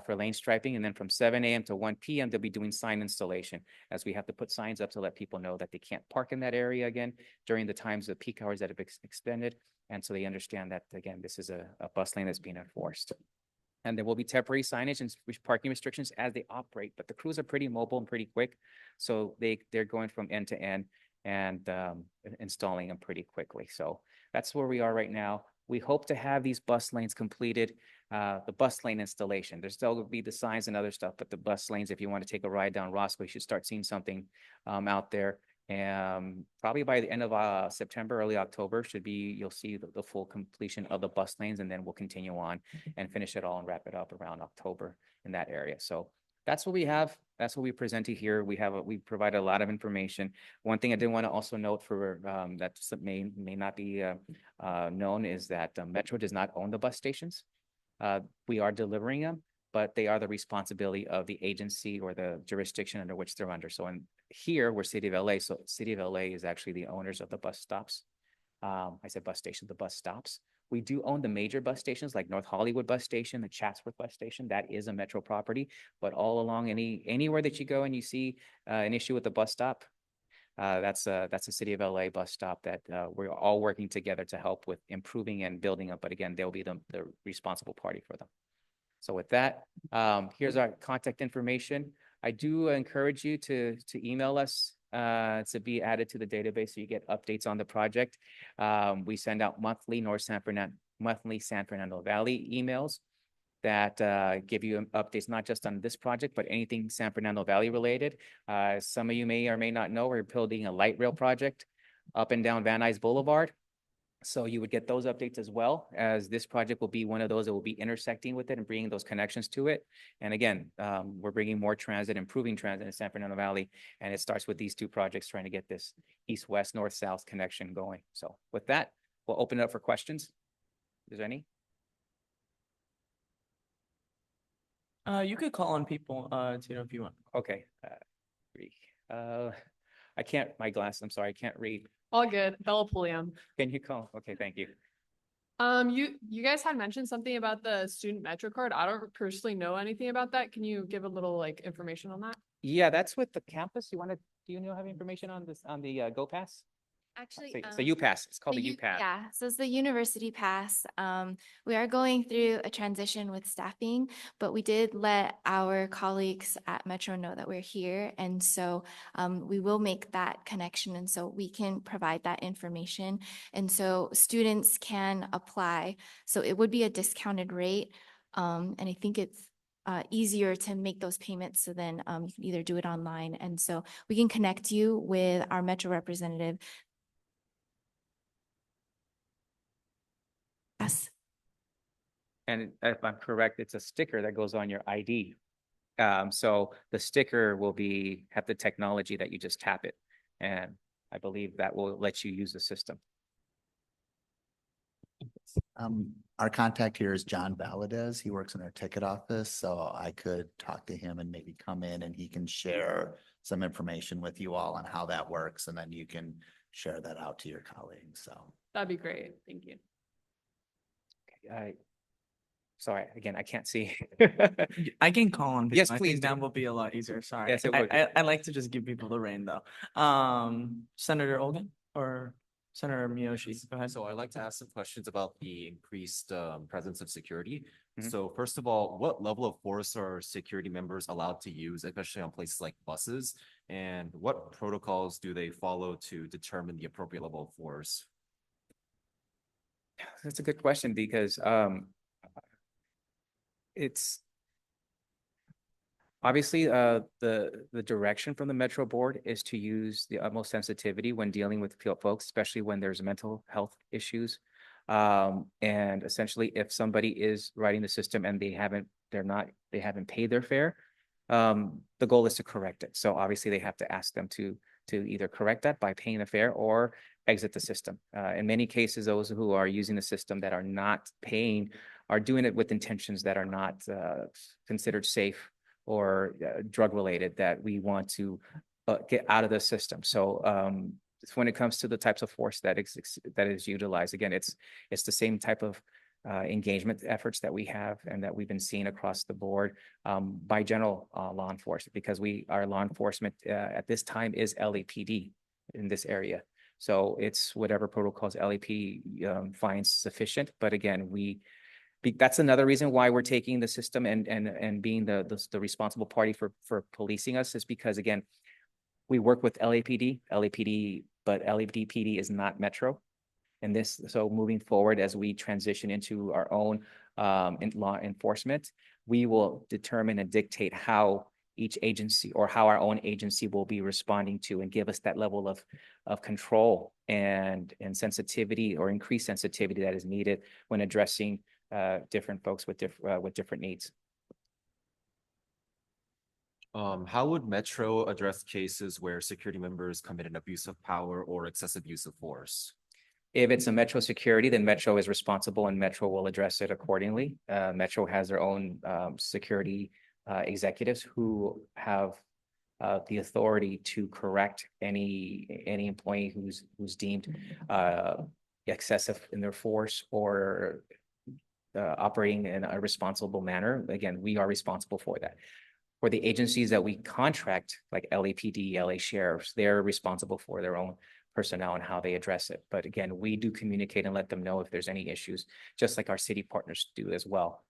For lane striping. And then from 7 a.m. to 1 p.m. they'll be doing sign installation, as we have to put signs up to let people know that they can't park in that area again during the times of peak hours that have extended. And so they understand that, again, this is a bus lane that's being enforced. And there will be temporary signage and parking restrictions as they operate, but the crews are pretty mobile and pretty quick. So they're going from end to end and installing them pretty quickly. So that's where we are right now. We hope to have these bus lanes completed, the bus lane installation. There's still going to be the signs and other stuff, but the bus lanes, if you want to take a ride down Roscoe, you should start seeing something out there. And probably by the end of September, early October you'll see the full completion of the bus lanes, and then we'll continue on and finish it all and wrap it up around October in that area. So that's what we have. That's what we presented here. We provide a lot of information. One thing I did want to also note for that may not be known is that Metro does not own the bus stations. We are delivering them, but they are the responsibility of the agency or the jurisdiction under which they're under. So here we're City of LA. So City of LA is actually the owners of the bus stops. I said bus stations, the bus stops. We do own the major bus stations like North Hollywood bus station, the Chatsworth bus station. That is a Metro property, but all along anywhere that you go and you see an issue with the bus stop, that's a City of LA bus stop that we're all working together to help with improving and building up. But again, they'll be the responsible party for them. So with that, here's our contact information. I do encourage you to email us to be added to the database so you get updates on the project. We send out monthly San Fernando Valley emails that give you updates not just on this project, but anything San Fernando Valley related. Some of you may or may not know we're building a light rail project up and down Van Nuys Boulevard. So you would get those updates as well, as this project will be one of those that will be intersecting with it and bringing those connections to it. And again, we're bringing more transit, improving transit in San Fernando Valley. And it starts with these two projects trying to get this east-west, north-south connection going. So with that, we'll open it up for questions. Is there any? You could call on people, if you want. Okay. I can't, my glass, I'm sorry, I can't read. All good. Bella Pulliam. Can you call? Okay, thank you. You guys had mentioned something about the student Metro card. I don't personally know anything about that. Can you give a little information on that? Yeah, that's with the campus. Do you have information on this, on the Go Pass? Actually, It's the UPass. It's called the UPass. Yeah, so it's the University Pass. We are going through a transition with staffing, but we did let our colleagues at Metro know that we're here. And so we will make that connection. And so we can provide that information. And so students can apply. So it would be a discounted rate. And I think it's easier to make those payments. So then you can either do it online. And so we can connect you with our Metro representative. Yes. And if I'm correct, it's a sticker that goes on your ID. So the sticker will have the technology that you just tap it. And I believe that will let you use the system. our contact here is John Valadez. He works in our ticket office, so I could talk to him and maybe come in and he can share some information with you all on how that works, and then you can share that out to your colleagues, so. That'd be great. Thank you. Sorry, again, I can't see. I can call on people. Yes, I please think that do. will be a lot easier. Sorry. Yes, it I, would. I like to just give people the reign though. Senator Olgan or Senator Miyoshi, go ahead. So I'd like to ask some questions about the increased presence of security. Mhm. So first of all, what level of force are security members allowed to use, especially on places like buses? And what protocols do they follow to determine the appropriate level of force? That's a good question because it's obviously the direction from the Metro Board is to use the utmost sensitivity when dealing with folks, especially when there's mental health issues. And essentially, if somebody is riding the system and they haven't paid their fare, the goal is to correct it. So obviously, they have to ask them to either correct that by paying the fare or exit the system. In many cases, those who are using the system that are not paying are doing it with intentions that are not considered safe or drug related that we want to get out of the system. So when it comes to the types of force that is utilized, again, it's the same type of engagement efforts that we have and that we've been seeing across the board by general law enforcement, because our law enforcement at this time is LAPD in this area. So it's whatever protocols LAPD finds sufficient. But again, that's another reason why we're taking the system and being the responsible party for policing us, is because, again, we work with LAPD, but LAPD is not Metro. And so moving forward, as we transition into our own law enforcement, we will determine and dictate how each agency or how our own agency will be responding to and give us that level of control and sensitivity or increased sensitivity that is needed when addressing different folks with different needs. How would Metro address cases where security members commit an abuse of power or excessive use of force? If it's a Metro security, then Metro is responsible and Metro will address it accordingly. Metro has their own security executives who have the authority to correct any employee who's deemed excessive in their force or operating in a responsible manner. Again, we are responsible for that. For the agencies that we contract, like LAPD, LA Sheriffs, they're responsible for their own personnel and how they address it. But again, we do communicate and let them know if there's any issues, just like our city partners do as well.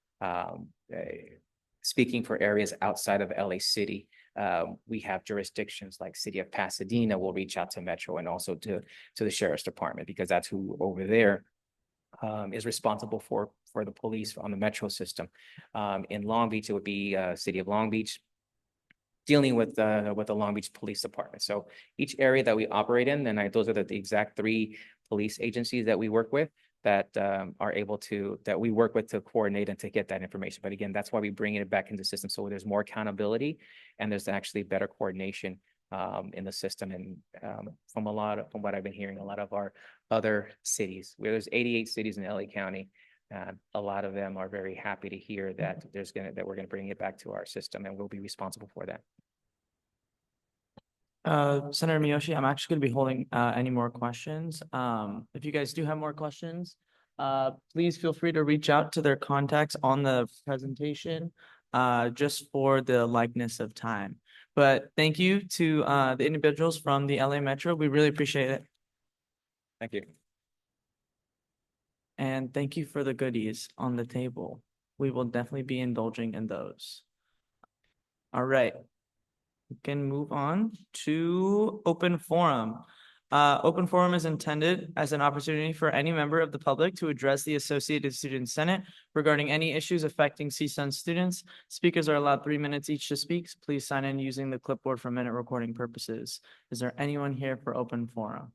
Speaking for areas outside of LA City, we have jurisdictions like City of Pasadena will reach out to Metro and also to the Sheriff's Department, because that's who over there is responsible for the police on the Metro system. In Long Beach, it would be City of Long Beach dealing with the Long Beach Police Department. So each area that we operate in, and those are the exact 3 police agencies that we work with that that we work with to coordinate and to get that information. But again, that's why we bring it back into the system, so there's more accountability and there's actually better coordination in the system. And from what I've been hearing, a lot of our other cities, where there's 88 cities in LA County, a lot of them are very happy to hear that we're gonna bring it back to our system, and we'll be responsible for that. Senator Miyoshi, I'm actually going to be holding any more questions. If you guys do have more questions, please feel free to reach out to their contacts on the presentation, just for the likeness of time. But thank you to the individuals from the LA Metro. We really appreciate it. Thank you. And thank you for the goodies on the table. We will definitely be indulging in those. All right. We can move on to open forum. Open forum is intended as an opportunity for any member of the public to address the Associated Student Senate regarding any issues affecting CSUN students. Speakers are allowed 3 minutes each to speak. Please sign in using the clipboard for minute recording purposes. Is there anyone here for open forum?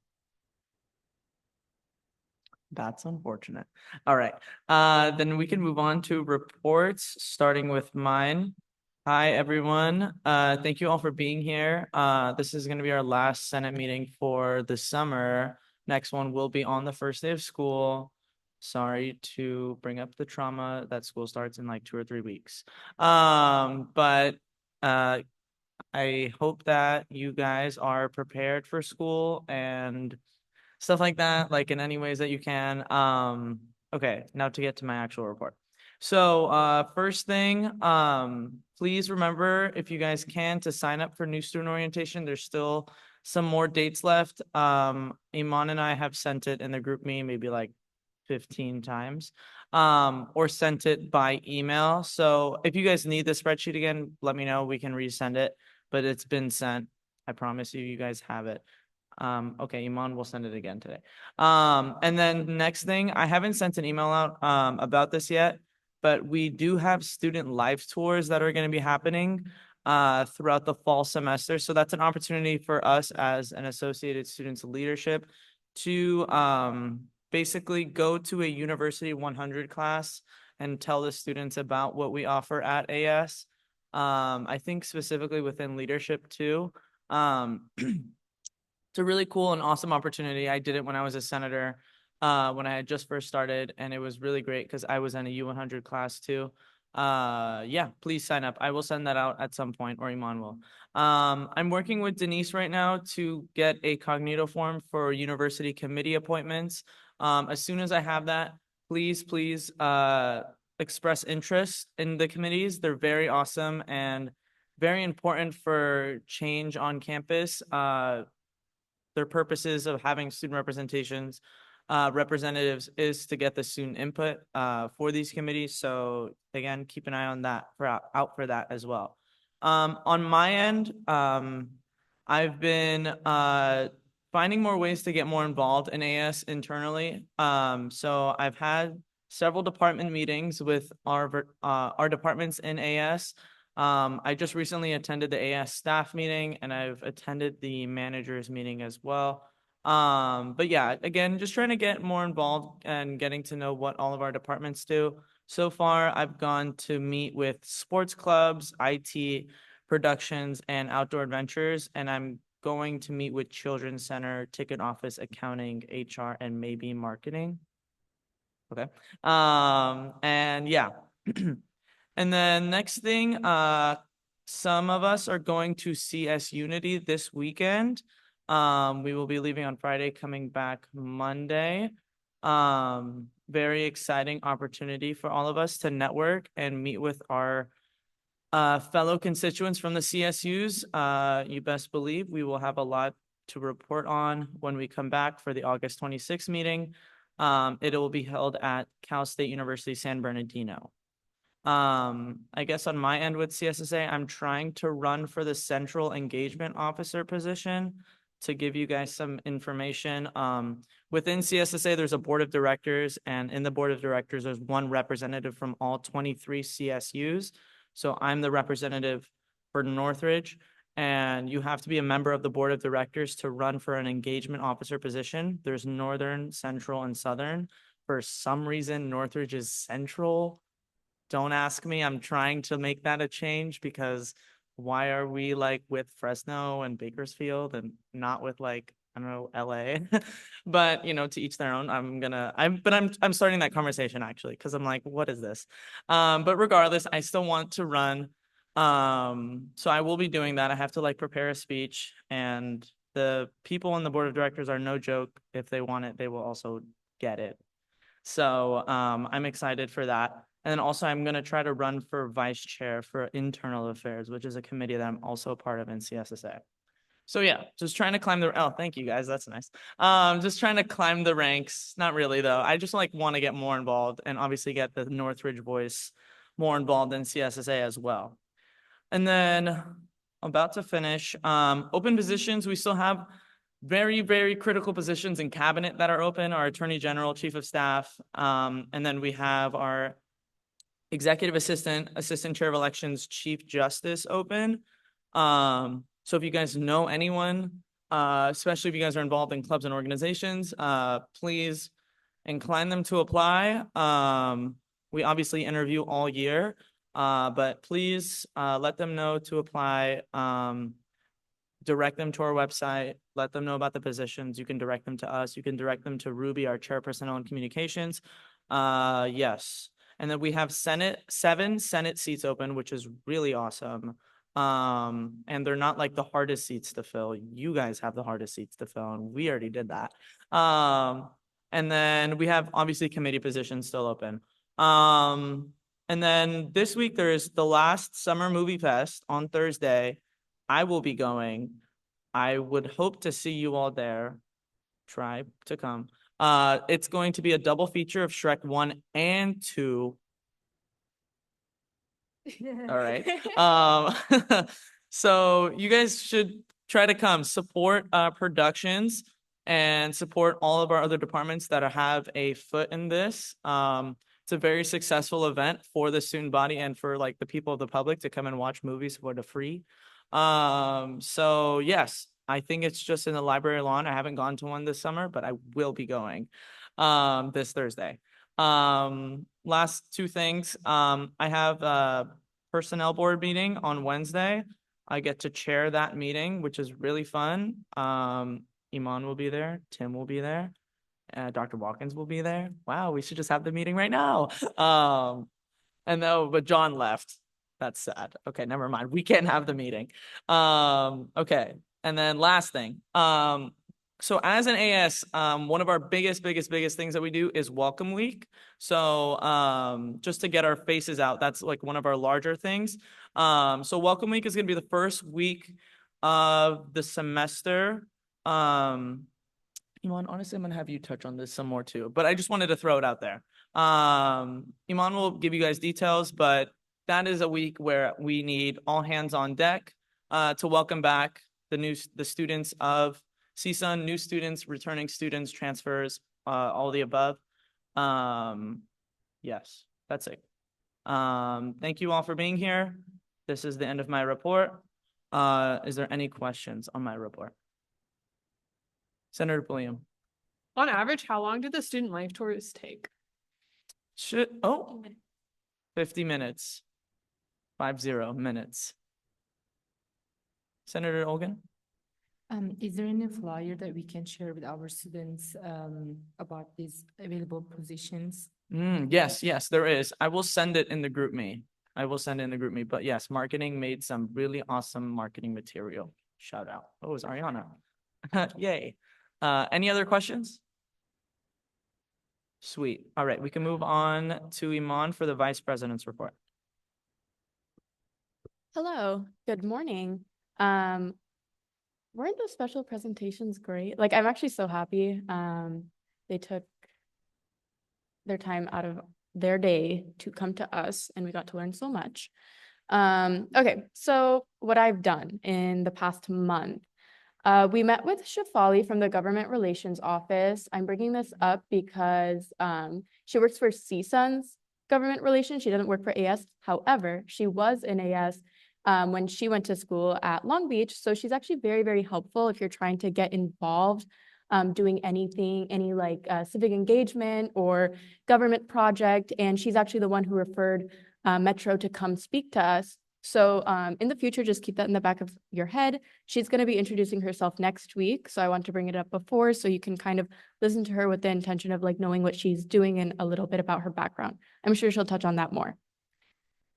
That's unfortunate. All right, then we can move on to reports, starting with mine. Hi, everyone. Thank you all for being here. This is going to be our last Senate meeting for the summer. Next one will be on the first day of school. Sorry to bring up the trauma that school starts in like 2 or 3 weeks. But I hope that you guys are prepared for school and stuff like that, like in any ways that you can. Okay, now to get to my actual report. So, first thing, please remember, if you guys can, to sign up for new student orientation. There's still some more dates left. Iman and I have sent it in the group me maybe like 15 times, or sent it by email. So if you guys need the spreadsheet again, let me know. We can resend it, but it's been sent. I promise you, you guys have it. Okay, Iman will send it again today. And then next thing, I haven't sent an email out, about this yet, but we do have student life tours that are going to be happening, throughout the fall semester. So that's an opportunity for us as an Associated Students Leadership to, basically go to a University 100 class and tell the students about what we offer at AS. I think specifically within leadership too. It's a really cool and awesome opportunity. I did it when I was a senator, when I had just first started, and it was really great because I was in a U100 class too. Yeah, please sign up. I will send that out at some point, or Iman will. I'm working with Denise right now to get a cognito form for university committee appointments. As soon as I have that, please express interest in the committees. They're very awesome and very important for change on campus. Their purposes of having student representatives is to get the student input for these committees. So again, keep an eye on that out for that as well. On my end, I've been finding more ways to get more involved in AS internally. So I've had several department meetings with our departments in AS. I just recently attended the AS staff meeting, and I've attended the managers meeting as well. But yeah, again, just trying to get more involved and getting to know what all of our departments do. So far, I've gone to meet with sports clubs, IT, productions, and outdoor adventures, and I'm going to meet with Children's Center, ticket office, accounting, HR, and maybe marketing. Okay. And yeah. And then next thing, some of us are going to CS Unity this weekend. We will be leaving on Friday, coming back Monday. Very exciting opportunity for all of us to network and meet with our fellow constituents from the CSUs. You best believe we will have a lot to report on when we come back for the August 26th meeting. It will be held at Cal State University San Bernardino. I guess on my end with CSSA, I'm trying to run for the Central Engagement Officer position. To give you guys some information, within CSSA, there's a board of directors, and in the board of directors, there's one representative from all 23 CSUs. So I'm the representative for Northridge, and you have to be a member of the board of directors to run for an engagement officer position. There's Northern, Central, and Southern. For some reason, Northridge is Central. Don't ask me. I'm trying to make that a change because why are we like with Fresno and Bakersfield and not with like, I don't know, LA? But you know, to each their own. I'm starting that conversation actually because I'm like, what is this? But regardless, I still want to run. So I will be doing that. I have to like prepare a speech, and the people on the board of directors are no joke. If they want it, they will also get it. So I'm excited for that. And then also I'm going to try to run for vice chair for internal affairs, which is a committee that I'm also a part of in CSSA. So yeah, just trying to climb oh, thank you guys. That's nice. Just trying to climb the ranks. Not really though. I just like want to get more involved and obviously get the Northridge voice more involved in CSSA as well. And then about to finish, open positions. We still have very, very critical positions in cabinet that are open, our attorney general, chief of staff. And then we have our executive assistant, assistant chair of elections, chief justice open. So if you guys know anyone, especially if you guys are involved in clubs and organizations, please incline them to apply. We obviously interview all year, but please let them know to apply. Direct them to our website, let them know about the positions. You can direct them to us. You can direct them to Ruby, our chairperson on communications. Yes. And then we have seven Senate seats open, which is really awesome. And they're not like the hardest seats to fill. You guys have the hardest seats to fill, and we already did that. And then we have obviously committee positions still open. And then this week there is the last Summer Movie Fest on Thursday. I will be going. I would hope to see you all there. Try to come. It's going to be a double feature of Shrek 1 and 2. All right. So you guys should try to come support productions and support all of our other departments that have a foot in this. It's a very successful event for the student body and for like the people of the public to come and watch movies for the free. So yes, I think it's just in the library lawn. I haven't gone to one this summer, but I will be going this Thursday. Last two things. I have a personnel board meeting on Wednesday. I get to chair that meeting, which is really fun. Iman will be there. Tim will be there. Dr. Watkins will be there. Wow, we should just have the meeting right now. But John left. That's sad. Okay, never mind. We can't have the meeting. Okay. And then last thing. So as an AS, one of our biggest things that we do is Welcome Week. So just to get our faces out, that's like one of our larger things. So Welcome Week is going to be the first week of the semester. Iman, honestly, I'm going to have you touch on this some more too, but I just wanted to throw it out there. Iman will give you guys details, but that is a week where we need all hands on deck to welcome back the students of CSUN, new students, returning students, transfers, all the above. Yes, that's it. Thank you all for being here. This is the end of my report. Is there any questions on my report? Senator Pulliam. On average, how long do the student life tours take? 50 minutes. 50 minutes. Senator Olgan? Is there any flyer that we can share with our students about these available positions? Yes, there is. I will send it in the group me. But yes, marketing made some really awesome marketing material. Shout out. Oh, it's Ariana. Yay. Any other questions? Sweet. All right, we can move on to Iman for the Vice President's report. Hello, good morning. Weren't those special presentations great? Like, I'm actually so happy. They took their time out of their day to come to us and we got to learn so much. Okay, so what I've done in the past month. We met with Shafali from the Government Relations Office. I'm bringing this up because she works for CSUN's Government Relations. She doesn't work for AS. However, she was in AS when she went to school at Long Beach. So she's actually very, very helpful if you're trying to get involved doing anything, any like civic engagement or government project. And she's actually the one who referred Metro to come speak to us. So in the future, just keep that in the back of your head. She's going to be introducing herself next week. So I want to bring it up before so you can kind of listen to her with the intention of like knowing what she's doing and a little bit about her background. I'm sure she'll touch on that more.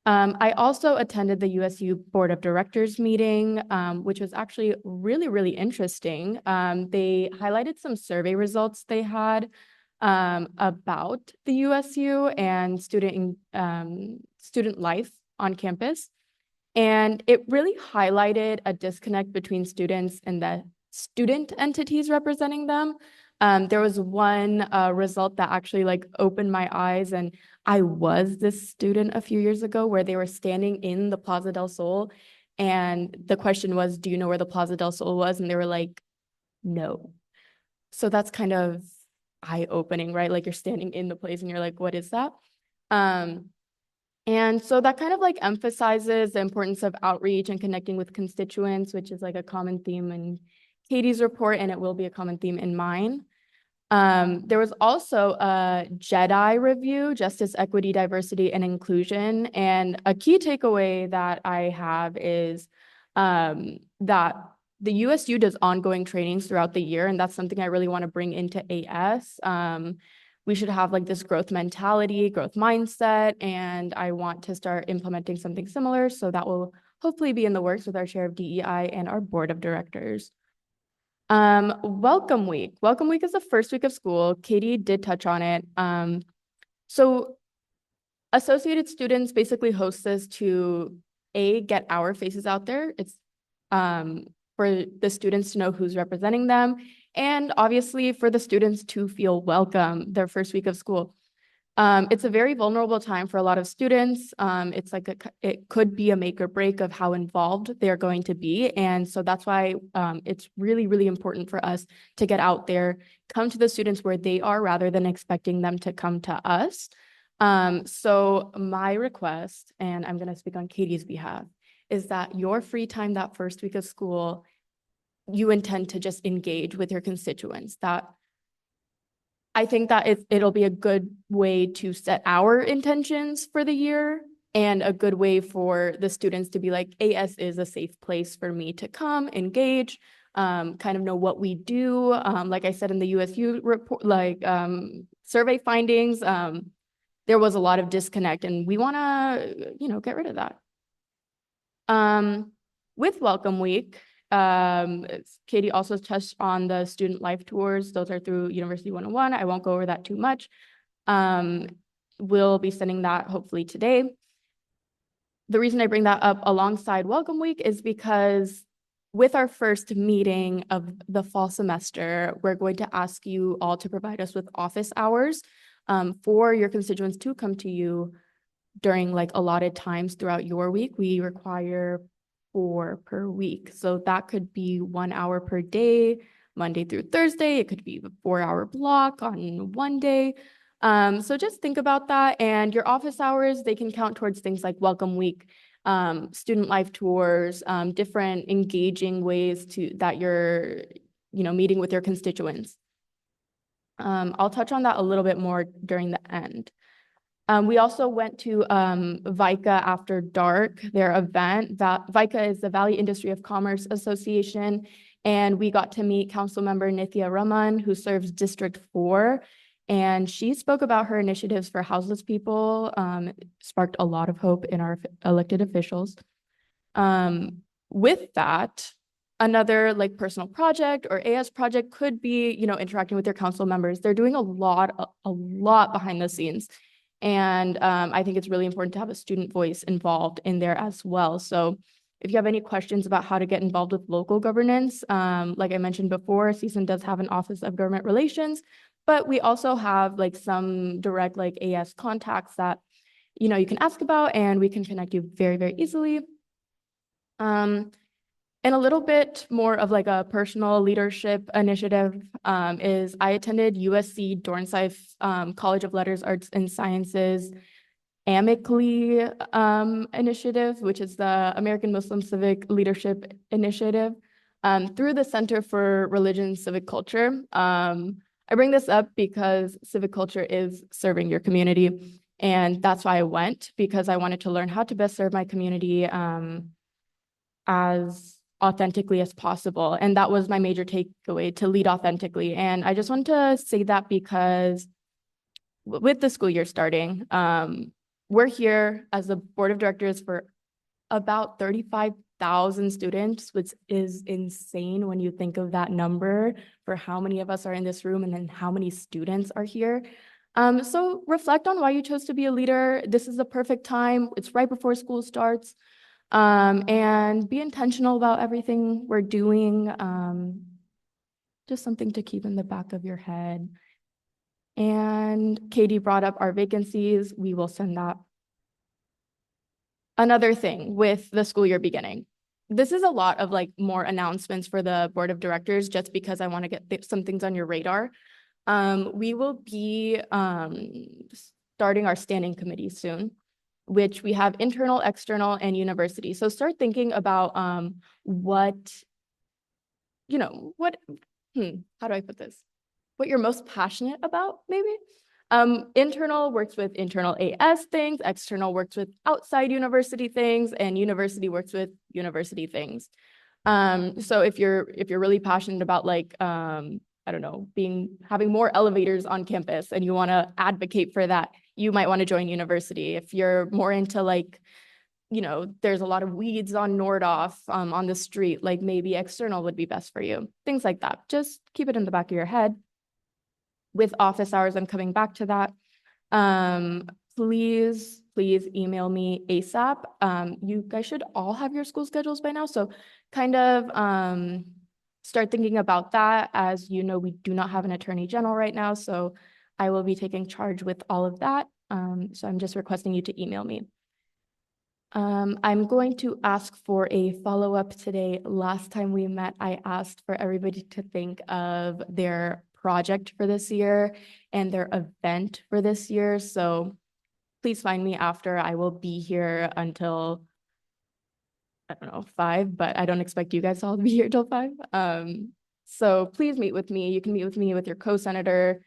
I also attended the USU Board of Directors meeting, which was actually really, really interesting. They highlighted some survey results they had about the USU and student life on campus. And it really highlighted a disconnect between students and the student entities representing them. There was one result that actually like opened my eyes, and I was this student a few years ago where they were standing in the Plaza del Sol, and the question was, do you know where the Plaza del Sol was? And they were like, no. So that's kind of eye-opening, right? Like you're standing in the place and you're like, what is that? And so that kind of like emphasizes the importance of outreach and connecting with constituents, which is like a common theme in Katie's report, and it will be a common theme in mine. There was also a JEDI review, Justice, Equity, Diversity, and Inclusion. And a key takeaway that I have is that the USU does ongoing trainings throughout the year, and that's something I really want to bring into AS. we should have like this growth mentality, growth mindset, and I want to start implementing something similar. So that will hopefully be in the works with our chair of DEI and our board of directors. Welcome week. Welcome week is the first week of school. Katie did touch on it. So Associated Students basically host this to get our faces out there. It's for the students to know who's representing them, and obviously for the students to feel welcome their first week of school. It's a very vulnerable time for a lot of students. It's like it could be a make or break of how involved they're going to be. And so that's why it's really, really important for us to get out there, come to the students where they are rather than expecting them to come to us. So my request, and I'm going to speak on Katie's behalf, is that your free time that first week of school, you intend to just engage with your constituents. That I think that it'll be a good way to set our intentions for the year, and a good way for the students to be like, AS is a safe place for me to come, engage, kind of know what we do. Like I said in the USU report, survey findings, there was a lot of disconnect, and we want to, get rid of that. With Welcome Week, Katie also touched on the student life tours. Those are through University 101. I won't go over that too much. We'll be sending that hopefully today. The reason I bring that up alongside Welcome Week is because with our first meeting of the fall semester, we're going to ask you all to provide us with office hours for your constituents to come to you during like allotted times throughout your week. We require 4 per week. So that could be 1 hour per day, Monday through Thursday. It could be a 4-hour block on one day. So just think about that. And your office hours, they can count towards things like Welcome Week, student life tours, different engaging ways that you're, meeting with your constituents. I'll touch on that a little bit more during the end. We also went to VICA After Dark, their event. VICA is the Valley Industry of Commerce Association, and we got to meet Councilmember Nithya Raman, who serves District 4, and she spoke about her initiatives for houseless people. Sparked a lot of hope in our elected officials. With that, another like personal project or AS project could be, interacting with your council members. They're doing a lot behind the scenes. And I think it's really important to have a student voice involved in there as well. So if you have any questions about how to get involved with local governance, like I mentioned before, CSUN does have an Office of Government Relations, but we also have like some direct like AS contacts that, you can ask about, and we can connect you very, very easily. And a little bit more of like a personal leadership initiative is I attended USC Dornsife College of Letters, Arts, and Sciences Amicably initiative, which is the American Muslim Civic Leadership Initiative through the Center for Religion and Civic Culture. I bring this up because civic culture is serving your community, and that's why I went, because I wanted to learn how to best serve my community as authentically as possible. And that was my major takeaway, to lead authentically. And I just wanted to say that because with the school year starting, we're here as the board of directors for about 35,000 students, which is insane when you think of that number for how many of us are in this room and then how many students are here. So reflect on why you chose to be a leader. This is the perfect time. It's right before school starts. And be intentional about everything we're doing. Just something to keep in the back of your head. And Katie brought up our vacancies. We will send that. Another thing with the school year beginning. This is a lot of like more announcements for the board of directors, just because I want to get some things on your radar. We will be starting our standing committee soon, which we have internal, external, and university. So start thinking about how do I put this? What you're most passionate about, maybe? Internal works with internal AS things, external works with outside university things, and university works with university things. So if you're really passionate about like I don't know, having more elevators on campus and you want to advocate for that, you might want to join university. If you're more into like, there's a lot of weeds on Nordhoff, on the street, like maybe external would be best for you. Things like that. Just keep it in the back of your head. With office hours, I'm coming back to that. Please email me ASAP. You guys should all have your school schedules by now. So kind of start thinking about that. As you know, we do not have an attorney general right now, so I will be taking charge with all of that. So I'm just requesting you to email me. I'm going to ask for a follow-up today. Last time we met, I asked for everybody to think of their project for this year and their event for this year. So please find me after. I will be here until, I don't know, 5, but I don't expect you guys all to be here till 5. So please meet with me. You can meet with me with your co-senator.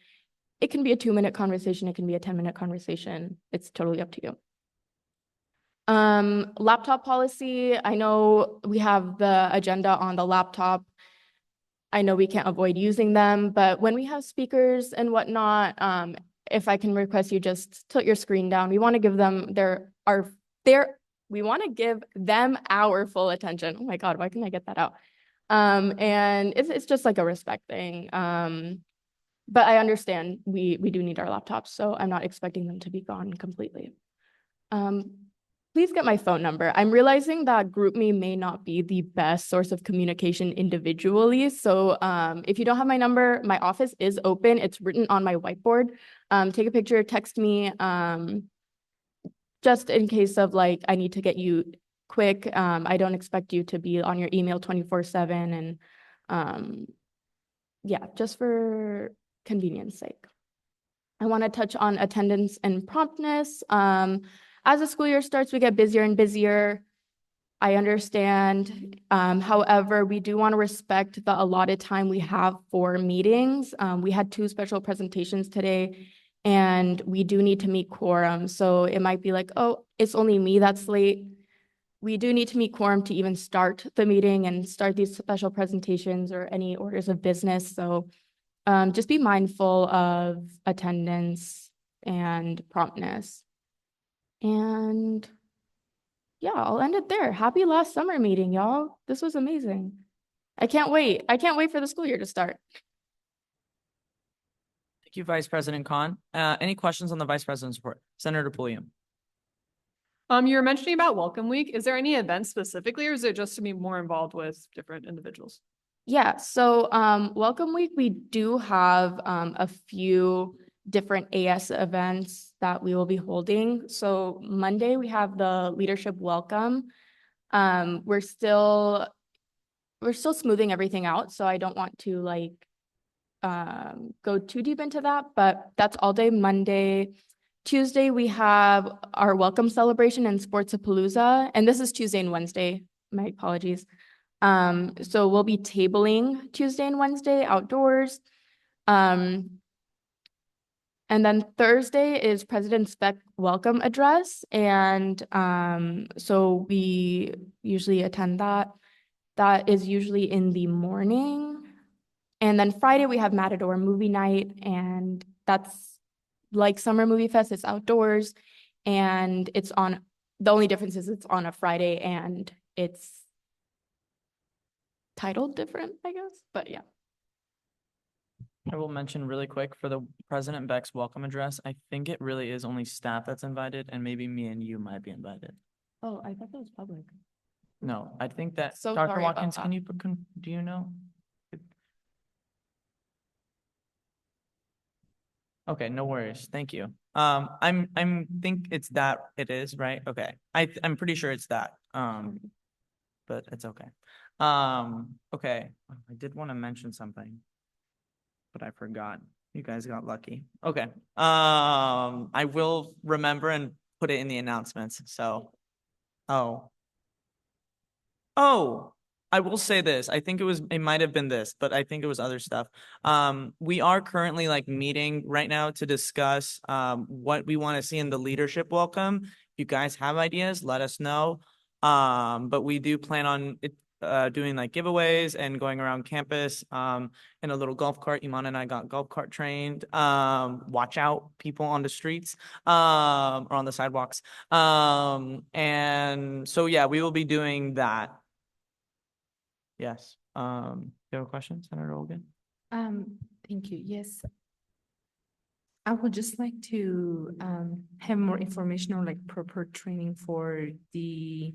It can be a 2-minute conversation. It can be a 10-minute conversation. It's totally up to you. Laptop policy. I know we have the agenda on the laptop. I know we can't avoid using them, but when we have speakers and whatnot, if I can request you just tilt your screen down. We want to give them we want to give them our full attention. Oh my God, why can't I get that out? And it's just like a respect thing. But I understand we do need our laptops, so I'm not expecting them to be gone completely. Please get my phone number. I'm realizing that GroupMe may not be the best source of communication individually. So if you don't have my number, my office is open. It's written on my whiteboard. Take a picture, text me, just in case of like, I need to get you quick. I don't expect you to be on your email 24/7. And yeah, just for convenience sake. I want to touch on attendance and promptness. As the school year starts, we get busier and busier. I understand. However, we do want to respect the allotted time we have for meetings. We had 2 special presentations today, and we do need to meet quorum. So it might be like, oh, it's only me that's late. We do need to meet quorum to even start the meeting and start these special presentations or any orders of business. So just be mindful of attendance and promptness. And yeah, I'll end it there. Happy last summer meeting, y'all. This was amazing. I can't wait. I can't wait for the school year to start. Thank you, Vice President Khan. Any questions on the Vice President's report? Senator Pulliam. You were mentioning about Welcome Week. Is there any event specifically, or is it just to be more involved with different individuals? Yeah, so Welcome Week, we do have a few different AS events that we will be holding. So Monday, we have the Leadership Welcome. We're still smoothing everything out, so I don't want to like go too deep into that, but that's all day Monday. Tuesday, we have our welcome celebration and Sportsapalooza, and this is Tuesday and Wednesday. My apologies. So we'll be tabling Tuesday and Wednesday outdoors. And then Thursday is President's welcome address. And so we usually attend that. That is usually in the morning. And then Friday we have Matador movie night, and that's like Summer Movie Fest. It's outdoors, and it's on, the only difference is it's on a Friday and it's titled different, I guess, but yeah. I will mention really quick for the President Beck's welcome address. I think it really is only staff that's invited, and maybe me and you might be invited. Oh, I thought that was public. No, I think that, So Dr. sorry about Watkins, that. can you, do you know? Okay, no worries. Thank you. I'm think it's that it is, right? Okay. I'm pretty sure it's that. But it's okay. Okay. I did want to mention something, but I forgot. You guys got lucky. Okay. I will remember and put it in the announcements. So, I will say this. I think it might have been this, but I think it was other stuff. We are currently like meeting right now to discuss what we want to see in the leadership welcome. If you guys have ideas, let us know. But we do plan on it. doing like giveaways and going around campus in a little golf cart. Iman and I got golf cart trained. Watch out people on the streets or on the sidewalks. And so yeah, we will be doing that. Yes. You have a question, Senator Olgan? Thank you. Yes. I would just like to have more information on like proper training for the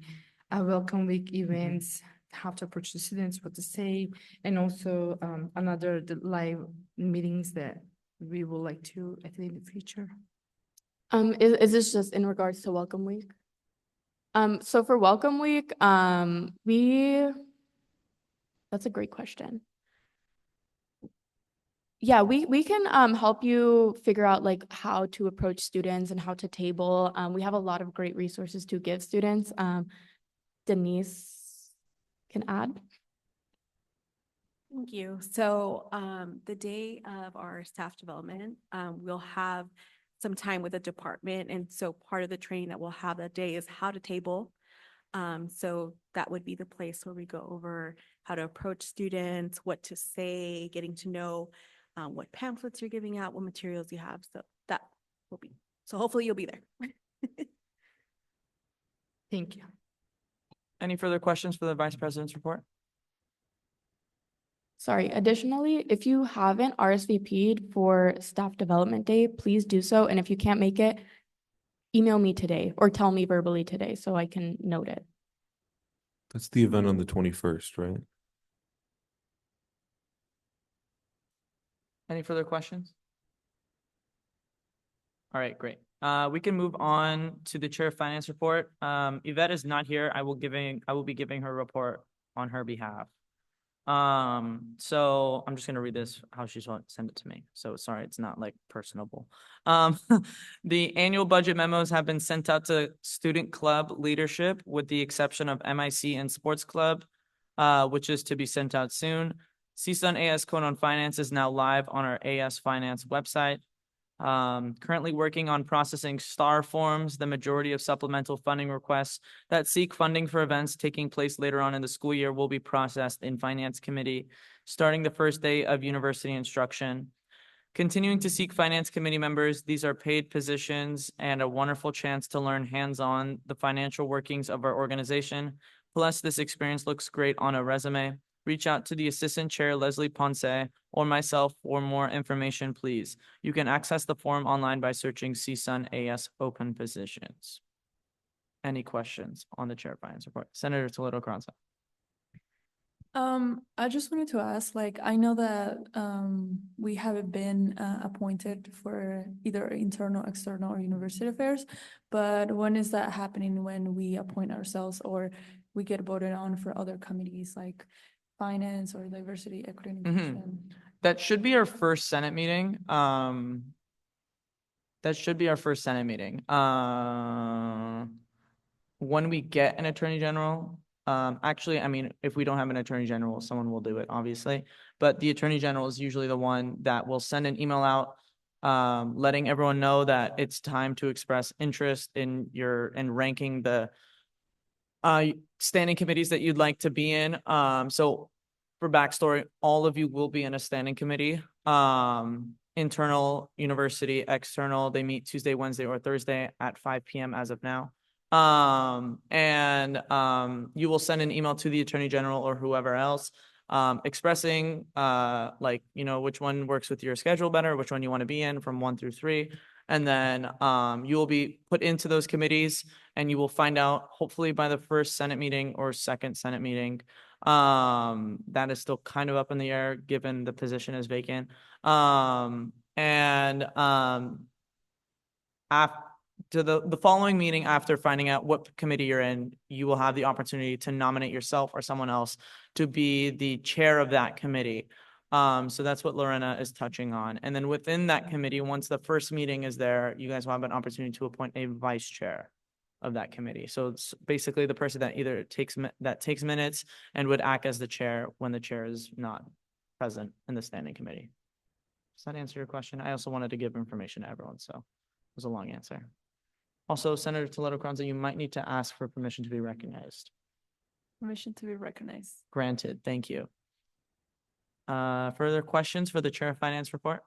Welcome Week events, how to approach the students, what to say, and also the live meetings that we would like to attend in the future. Is this just in regards to Welcome Week? So for Welcome Week, that's a great question. Yeah, we can help you figure out like how to approach students and how to table. We have a lot of great resources to give students. Denise can add. Thank you. So the day of our staff development, we'll have some time with the department. And so part of the training that we'll have that day is how to table. So that would be the place where we go over how to approach students, what to say, getting to know what pamphlets you're giving out, what materials you have. So that will be, so hopefully you'll be there. Thank you. Any further questions for the Vice President's report? Sorry, additionally, if you haven't RSVP'd for Staff Development Day, please do so. And if you can't make it, email me today or tell me verbally today so I can note it. That's the event on the 21st, right? Any further questions? All right, great. We can move on to the Chair of Finance report. Yvette is not here. I will be giving her report on her behalf. So I'm just gonna read this how she's sent it to me. So sorry, it's not like personable. The annual budget memos have been sent out to student club leadership with the exception of MIC and sports club, which is to be sent out soon. CSUN AS Code on Finance is now live on our AS Finance website. Currently working on processing STAR forms, the majority of supplemental funding requests that seek funding for events taking place later on in the school year will be processed in Finance Committee, starting the first day of university instruction. Continuing to seek Finance Committee members, these are paid positions and a wonderful chance to learn hands-on the financial workings of our organization. Plus, this experience looks great on a resume. Reach out to the Assistant Chair, Leslie Ponce, or myself for more information, please. You can access the form online by searching CSUN AS open positions. Any questions on the Chair of Finance report? Senator Toledo Carranza. I just wanted to ask, like, I know that we haven't been appointed for either internal, external, or university affairs, but when is that happening when we appoint ourselves or we get voted on for other committees like finance or diversity, equity, and inclusion? That should be our first Senate meeting. When we get an attorney general, actually, I mean, if we don't have an attorney general, someone will do it, obviously. But the attorney general is usually the one that will send an email out, letting everyone know that it's time to express interest in ranking the standing committees that you'd like to be in. So for backstory, all of you will be in a standing committee. Internal, university, external, they meet Tuesday, Wednesday, or Thursday at 5 p.m. as of now. You will send an email to the Attorney General or whoever else, expressing which one works with your schedule better, which one you want to be in from 1 through 3. And then you will be put into those committees and you will find out hopefully by the first Senate meeting or second Senate meeting. That is still kind of up in the air given the position is vacant. After the following meeting, after finding out what committee you're in, you will have the opportunity to nominate yourself or someone else to be the chair of that committee. So that's what Lorena is touching on. And then within that committee, once the first meeting is there, you guys will have an opportunity to appoint a vice chair of that committee. So it's basically the person that either takes minutes and would act as the chair when the chair is not present in the standing committee. Does that answer your question? I also wanted to give information to everyone, so it was a long answer. Also, Senator Toledo Carranza, you might need to ask for permission to be recognized. permission to be recognized. Granted, thank you. Further questions for the Chair of Finance report?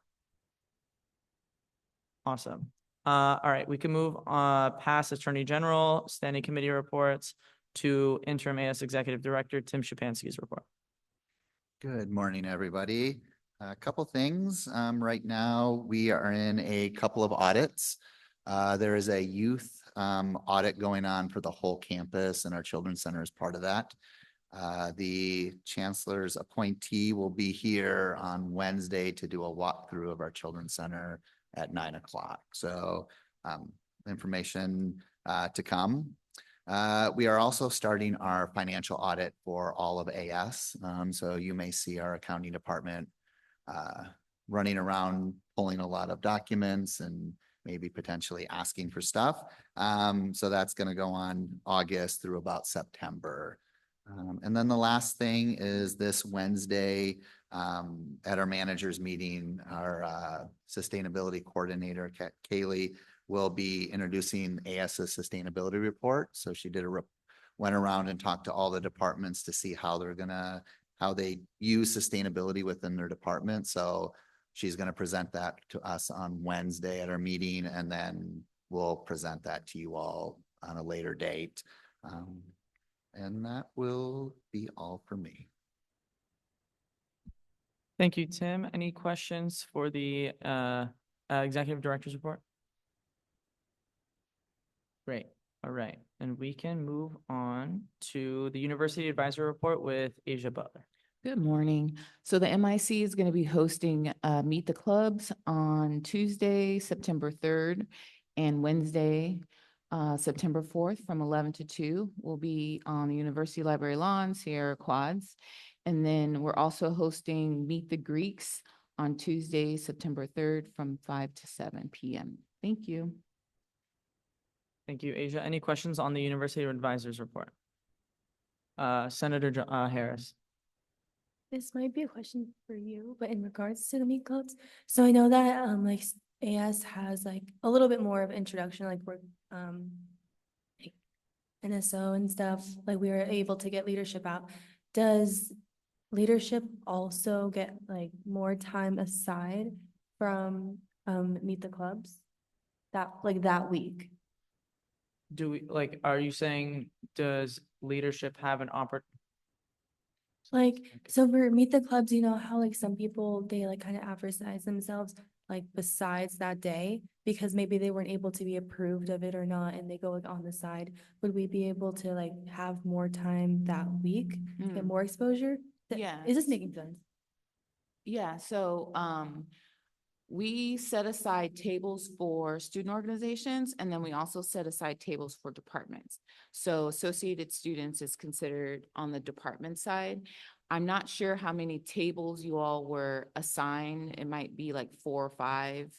Awesome. All right, we can move past Attorney General, Standing Committee reports to Interim AS Executive Director Tim Shapansky's report. Good morning, everybody. A couple things. Right now, we are in a couple of audits. There is a youth audit going on for the whole campus, and our Children's Center is part of that. The Chancellor's appointee will be here on Wednesday to do a walkthrough of our Children's Center at 9 o'clock. So information to come. We are also starting our financial audit for all of AS. So you may see our accounting department running around, pulling a lot of documents and maybe potentially asking for stuff. So that's going to go on August through about September. And then the last thing is this Wednesday at our managers meeting, our sustainability coordinator, Kaylee, will be introducing AS's sustainability report. So she went around and talked to all the departments to see how how they use sustainability within their department. So she's going to present that to us on Wednesday at our meeting, and then we'll present that to you all on a later date. And that will be all for me. Thank you, Tim. Any questions for the Executive Director's report? Great. All right. And we can move on to the University Advisor report with Asia Butler. Good morning. So the MIC is going to be hosting Meet the Clubs on Tuesday, September 3rd, and Wednesday, September 4th from 11 to 2. We'll be on the University Library lawn, Sierra Quads. And then we're also hosting Meet the Greeks on Tuesday, September 3rd from 5 to 7 p.m. Thank you. Thank you, Asia. Any questions on the University Advisors report? Senator Harris. This might be a question for you, but in regards to the meet clubs, so I know that like AS has like a little bit more of introduction, like we're like NSO and stuff, like we were able to get leadership out. Does leadership also get like more time aside from meet the clubs that week? Do we are you saying, does leadership have an opportunity? Like, so for meet the clubs, you know how like some people, they like kind of advertise themselves like besides that day because maybe they weren't able to be approved of it or not, and they go like on the side. Would we be able to like have more time that week, get more exposure? Yeah. Is this making sense? Yeah, so we set aside tables for student organizations, and then we also set aside tables for departments. So Associated Students is considered on the department side. I'm not sure how many tables you all were assigned. It might be like 4 or 5.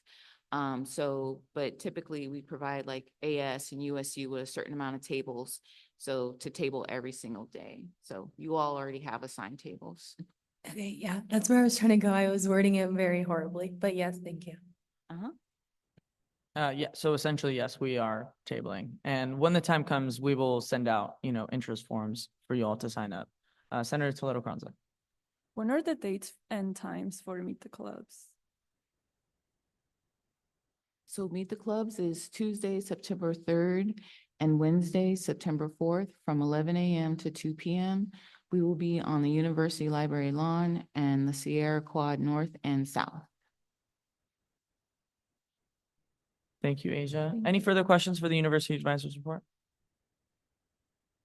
But typically we provide like AS and USU with a certain amount of tables. So to table every single day. So you all already have assigned tables. Okay, yeah, that's where I was trying to go. I was wording it very horribly, but yes, thank you. Yeah, so essentially, yes, we are tabling. And when the time comes, we will send out, interest forms for you all to sign up. Senator Toledo Carranza. When are the dates and times for Meet the Clubs? So Meet the Clubs is Tuesday, September 3rd, and Wednesday, September 4th from 11 a.m. to 2 p.m. We will be on the University Library lawn and the Sierra Quad North and South. Thank you, Asia. Any further questions for the University Advisors report?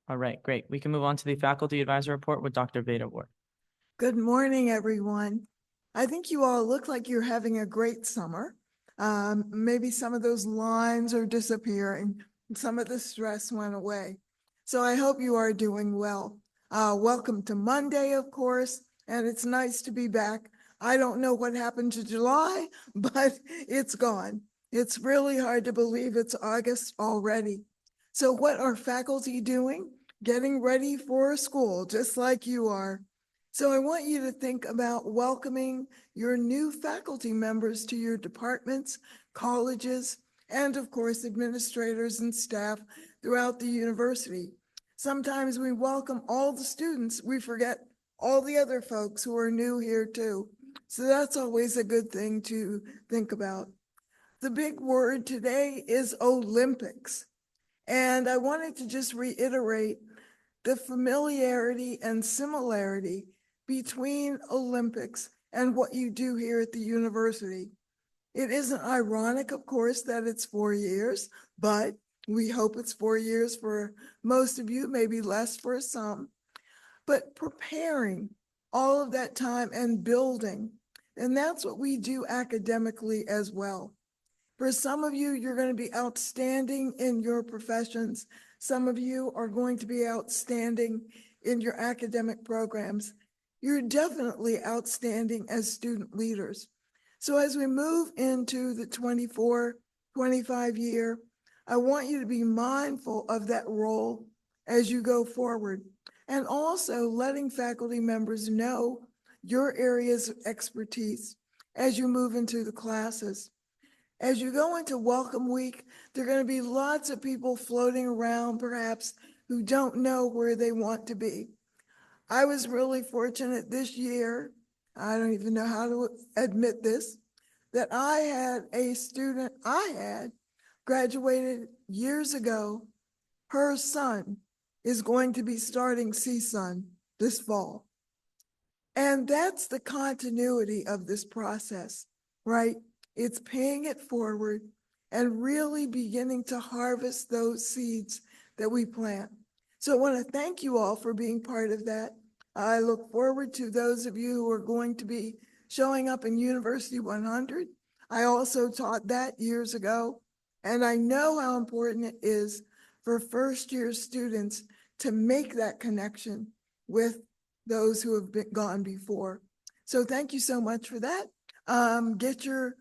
All right, great. We can move on to the Faculty Advisor report with Dr. Veda Ward. Good morning, everyone. I think you all look like you're having a great summer. Maybe some of those lines are disappearing. Some of the stress went away. So I hope you are doing well. Welcome to Monday, of course, and it's nice to be back. I don't know what happened to July, but it's gone. It's really hard to believe it's August already. So what are faculty doing? Getting ready for school, just like you are. So I want you to think about welcoming your new faculty members to your departments, colleges, and of course, administrators and staff throughout the university. Sometimes we welcome all the students, we forget all the other folks who are new here too. So that's always a good thing to think about. The big word today is Olympics. And I wanted to just reiterate the familiarity and similarity between Olympics and what you do here at the university. It isn't ironic, of course, that it's 4 years, but we hope it's 4 years for most of you, maybe less for some. But preparing all of that time and building, and that's what we do academically as well. For some of you, you're going to be outstanding in your professions. Some of you are going to be outstanding in your academic programs. You're definitely outstanding as student leaders. So as we move into the 24-25 year, I want you to be mindful of that role as you go forward, and also letting faculty members know your areas of expertise as you move into the classes. As you go into Welcome Week, there are going to be lots of people floating around, perhaps, who don't know where they want to be. I was really fortunate this year, I don't even know how to admit this, that I had a student graduated years ago. Her son is going to be starting CSUN this fall. And that's the continuity of this process, right? It's paying it forward and really beginning to harvest those seeds that we plant. So I want to thank you all for being part of that. I look forward to those of you who are going to be showing up in University 100. I also taught that years ago, and I know how important it is for first-year students to make that connection with those who have gone before. So thank you so much for that. Get your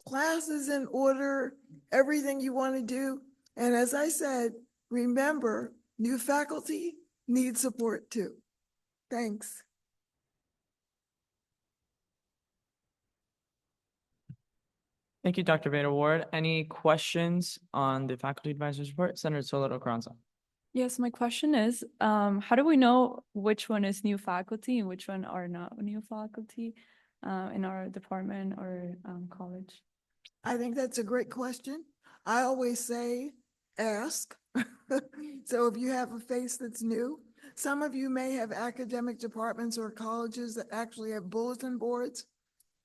classes in order, everything you want to do. And as I said, remember, new faculty need support too. Thanks. Thank you, Dr. Veda Ward. Any questions on the faculty advisor's report? Senator Toledo Carranza. Yes, my question is, how do we know which one is new faculty and which one are not new faculty in our department or college? I think that's a great question. I always say, ask. So if you have a face that's new, some of you may have academic departments or colleges that actually have bulletin boards,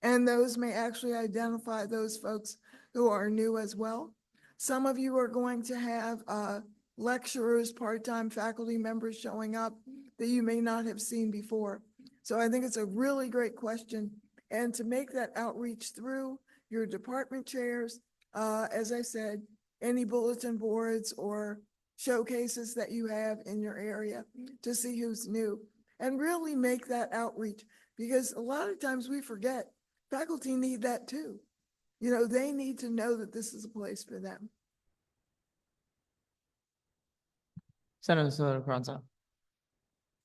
and those may actually identify those folks who are new as well. Some of you are going to have lecturers, part-time faculty members showing up that you may not have seen before. So I think it's a really great question. And to make that outreach through your department chairs, as I said, any bulletin boards or showcases that you have in your area to see who's new, and really make that outreach, because a lot of times we forget faculty need that too. You know, they need to know that this is a place for them. Senator Toledo Carranza.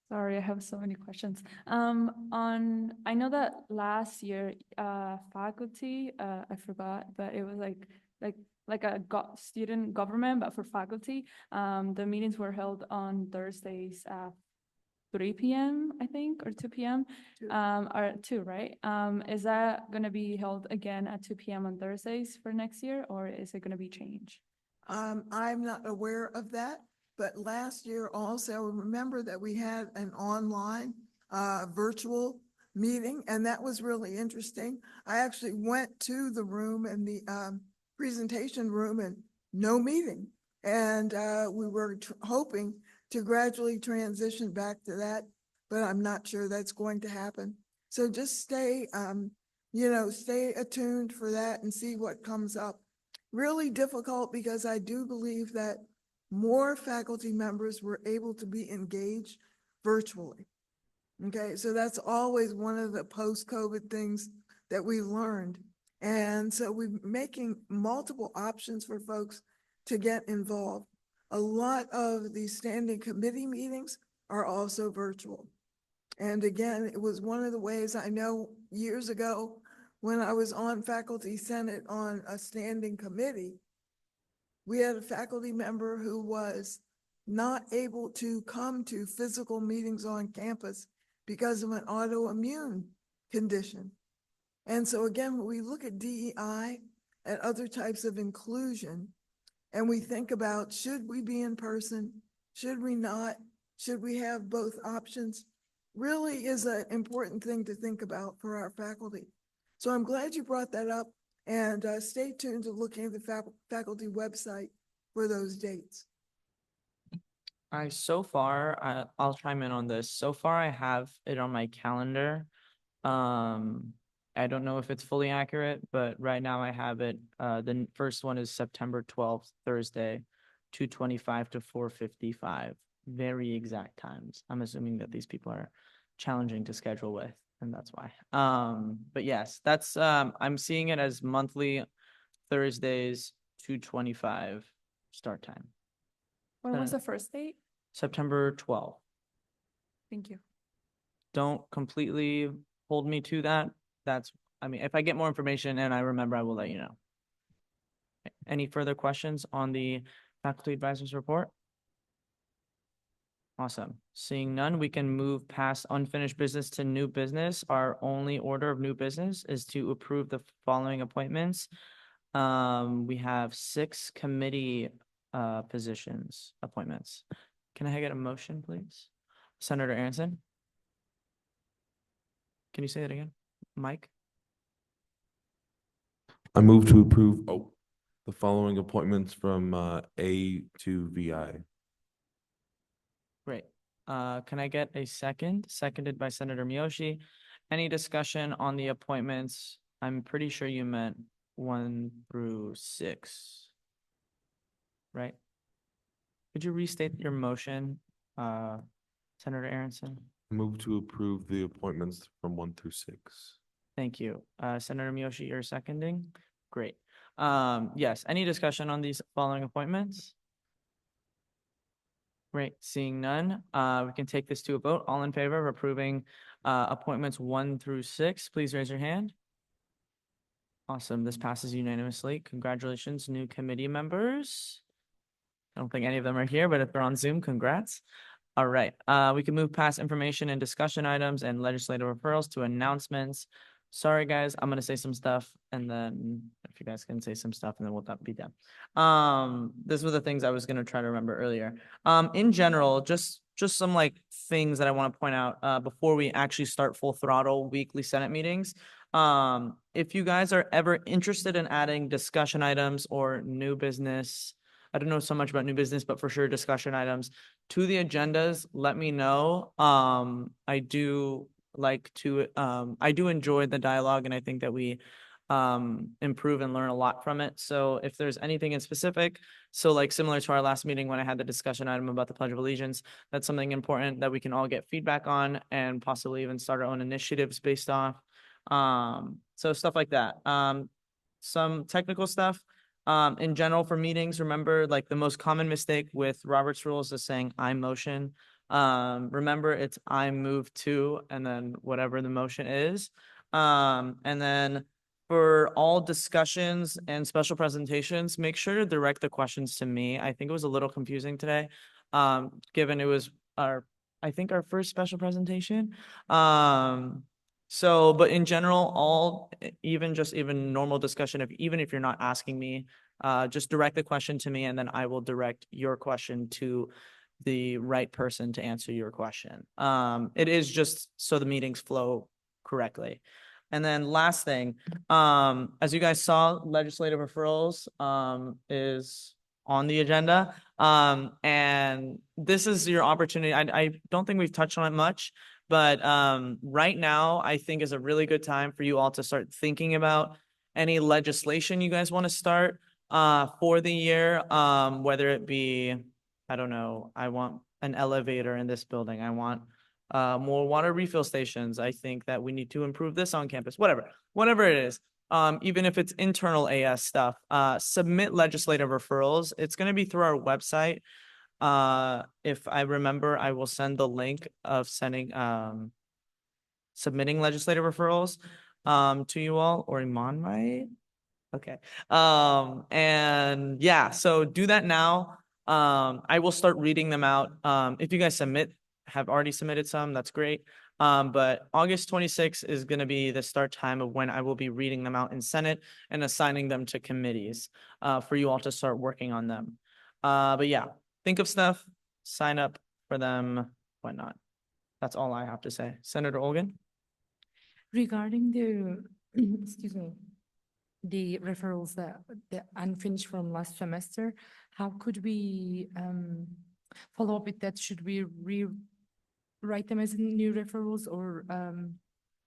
Sorry, I have so many questions. I know that last year, faculty, I forgot, but it was like a student government, but for faculty, the meetings were held on Thursdays at 3 p.m., I think, or 2 p.m. Or 2, right? Is that going to be held again at 2 p.m. on Thursdays for next year, or is it going to be changed? I'm not aware of that, but last year also, remember that we had an online virtual meeting, and that was really interesting. I actually went to the room in the presentation room and no meeting. And we were hoping to gradually transition back to that, but I'm not sure that's going to happen. So just stay attuned for that and see what comes up. Really difficult, because I do believe that more faculty members were able to be engaged virtually. Okay, so that's always one of the post-COVID things that we learned. And so we're making multiple options for folks to get involved. A lot of the standing committee meetings are also virtual. And again, it was one of the ways I know years ago when I was on Faculty Senate on a standing committee, we had a faculty member who was not able to come to physical meetings on campus because of an autoimmune condition. And so again, when we look at DEI and other types of inclusion, and we think about, should we be in person? Should we not? Should we have both options? Really is an important thing to think about for our faculty. So I'm glad you brought that up, and stay tuned to looking at the faculty website for those dates. So far, I'll chime in on this. So far, I have it on my calendar. I don't know if it's fully accurate, but right now I have it. The first one is September 12th, Thursday, 2:25 to 4:55. Very exact times. I'm assuming that these people are challenging to schedule with, and that's why. But yes, that's I'm seeing it as monthly Thursdays, 2:25 start time. When was the first date? September 12th. Thank you. Don't completely hold me to that. I mean, if I get more information and I remember, I will let you know. Any further questions on the faculty advisors report? Awesome. Seeing none, we can move past unfinished business to new business. Our only order of new business is to approve the following appointments. We have 6 committee positions, appointments. Can I get a motion, please? Senator Aronson? Can you say that again? Mike? I move to approve, the following appointments from A to VI. Great. Can I get a second? Seconded by Senator Miyoshi. Any discussion on the appointments? I'm pretty sure you meant 1 through 6. Right? Could you restate your motion, Senator Aronson? Move to approve the appointments from 1 through 6. Thank you. Senator Miyoshi, you're seconding? Great. Yes, any discussion on these following appointments? Great, seeing none, we can take this to a vote. All in favor of approving appointments 1 through 6, please raise your hand. Awesome, this passes unanimously. Congratulations, new committee members. I don't think any of them are here, but if they're on Zoom, congrats. All right, we can move past information and discussion items and legislative referrals to announcements. Sorry, guys, I'm gonna say some stuff, and then if you guys can say some stuff, and then we'll be done. These were the things I was gonna try to remember earlier. In general, just some like things that I want to point out before we actually start full throttle weekly Senate meetings. If you guys are ever interested in adding discussion items or new business, I don't know so much about new business, but for sure discussion items to the agendas, let me know. I do enjoy the dialogue, and I think that we improve and learn a lot from it. So if there's anything in specific, so like similar to our last meeting when I had the discussion item about the Pledge of Allegiance, that's something important that we can all get feedback on and possibly even start our own initiatives based off. So stuff like that. Some technical stuff. In general for meetings, remember like the most common mistake with Robert's rules is saying I motion. Remember it's I move to, and then whatever the motion is. And then for all discussions and special presentations, make sure to direct the questions to me. I think it was a little confusing today, given it was our first special presentation. So, but in general, even normal discussion, even if you're not asking me, just direct the question to me, and then I will direct your question to the right person to answer your question. It is just so the meetings flow correctly. And then last thing, as you guys saw, legislative referrals is on the agenda. And this is your opportunity. I don't think we've touched on it much, but right now I think is a really good time for you all to start thinking about any legislation you guys want to start for the year, whether it be, I don't know, I want an elevator in this building. I want more water refill stations. I think that we need to improve this on campus, whatever it is. Even if it's internal AS stuff, submit legislative referrals. It's going to be through our website. If I remember, I will send the link of submitting legislative referrals to you all, or Iman, right? Okay. And yeah, so do that now. I will start reading them out. If you guys have already submitted some, that's great. But August 26th is gonna be the start time of when I will be reading them out in Senate and assigning them to committees, for you all to start working on them. But yeah, think of stuff, sign up for them, whatnot. That's all I have to say. Senator Olgan? Regarding the, excuse me, the referrals that the unfinished from last semester, how could we follow up with that? Should we rewrite them as new referrals, or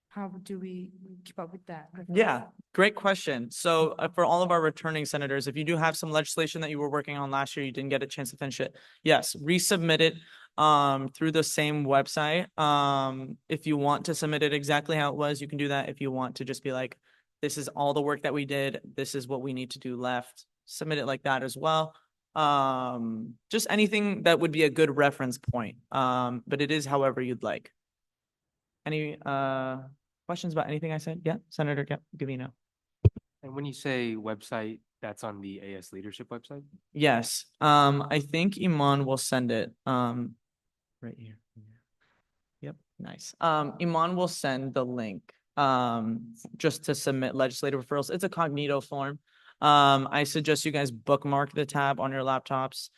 how do we keep up with that? Yeah, great question. So for all of our returning senators, if you do have some legislation that you were working on last year, you didn't get a chance to finish it, yes, resubmit it through the same website. If you want to submit it exactly how it was, you can do that. If you want to just be like, this is all the work that we did, this is what we need to do left, submit it like that as well. Just anything that would be a good reference point. But it is however you'd like. Any questions about anything I said? Yeah, Senator Gavino. And when you say website, that's on the AS Leadership website? Yes, I think Iman will send it, right here. Yep, nice. Iman will send the link, just to submit legislative referrals. It's a cognito form. I suggest you guys bookmark the tab on your laptops,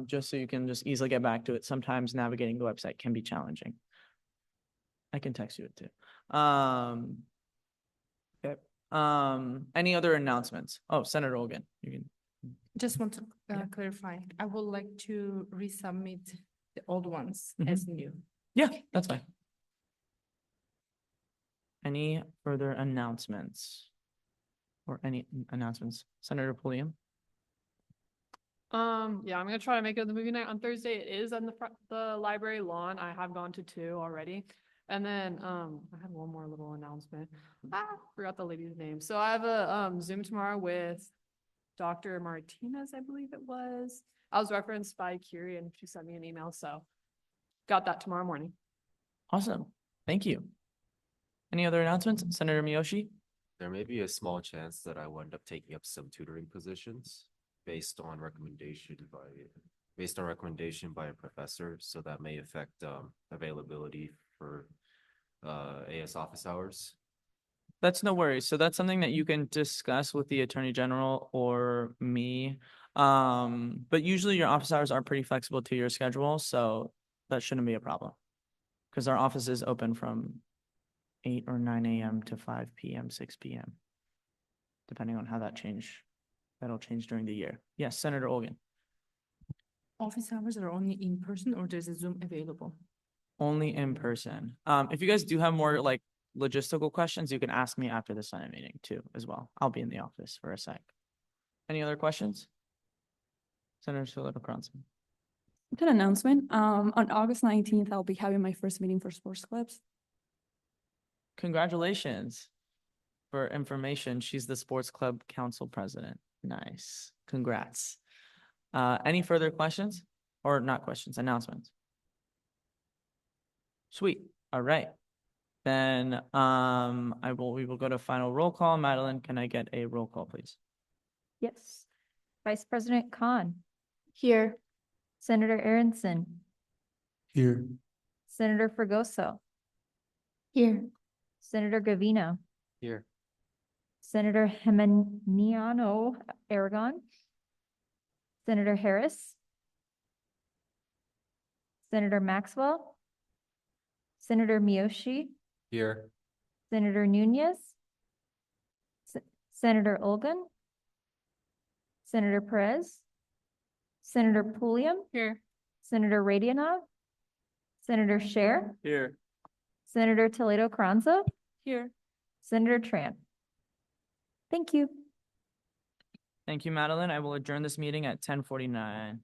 just so you can just easily get back to it. Sometimes navigating the website can be challenging. I can text you it too. Okay. Any other announcements? Oh, Senator Olgan, you can. Just want to clarify, I would like to resubmit the old ones as new. Yeah, that's fine. Any further announcements? Or any announcements? Senator Pulliam? Yeah, I'm gonna try to make it the movie night on Thursday. It is on the library lawn. I have gone to 2 already. And then, I had one more little announcement. Forgot the lady's name. So I have a, Zoom tomorrow with Dr. Martinez, I believe it was. I was referenced by Curie and she sent me an email, so got that tomorrow morning. Awesome. Thank you. Any other announcements? Senator Miyoshi? There may be a small chance that I will end up taking up some tutoring positions based on recommendation by a professor. So that may affect availability for AS office hours. That's no worries. So that's something that you can discuss with the Attorney General or me. But usually your office hours are pretty flexible to your schedule, so that shouldn't be a problem. Because our office is open from 8 or 9 a.m. to 5 p.m., 6 p.m. Depending on how that'll change during the year. Yes, Senator Olgan. Office hours are only in person, or there's a Zoom available? Only in person. If you guys do have more like logistical questions, you can ask me after the Senate meeting too, as well. I'll be in the office for a sec. Any other questions? Senator Solano Cronson. Good announcement. On August 19th, I'll be having my first meeting for sports clubs. Congratulations. For information, she's the sports club council president. Nice. Congrats. Any further questions or not questions, announcements? Sweet. All right. Then we will go to final roll call. Madeline, can I get a roll call, please? Yes. Vice President Khan. Here. Senator Aronson. Here. Senator Fregoso. Here. Senator Gavino. Here. Senator Hemaniano Aragon. Senator Harris. Senator Maxwell. Senator Miyoshi. Here. Senator Nunez. Senator Olgan. Senator Perez. Senator Pulliam. Here. Senator Radionov. Senator Scher. Here. Senator Toledo Carranza. Here. Senator Tran. Thank you. Thank you, Madeline. I will adjourn this meeting at 10:49.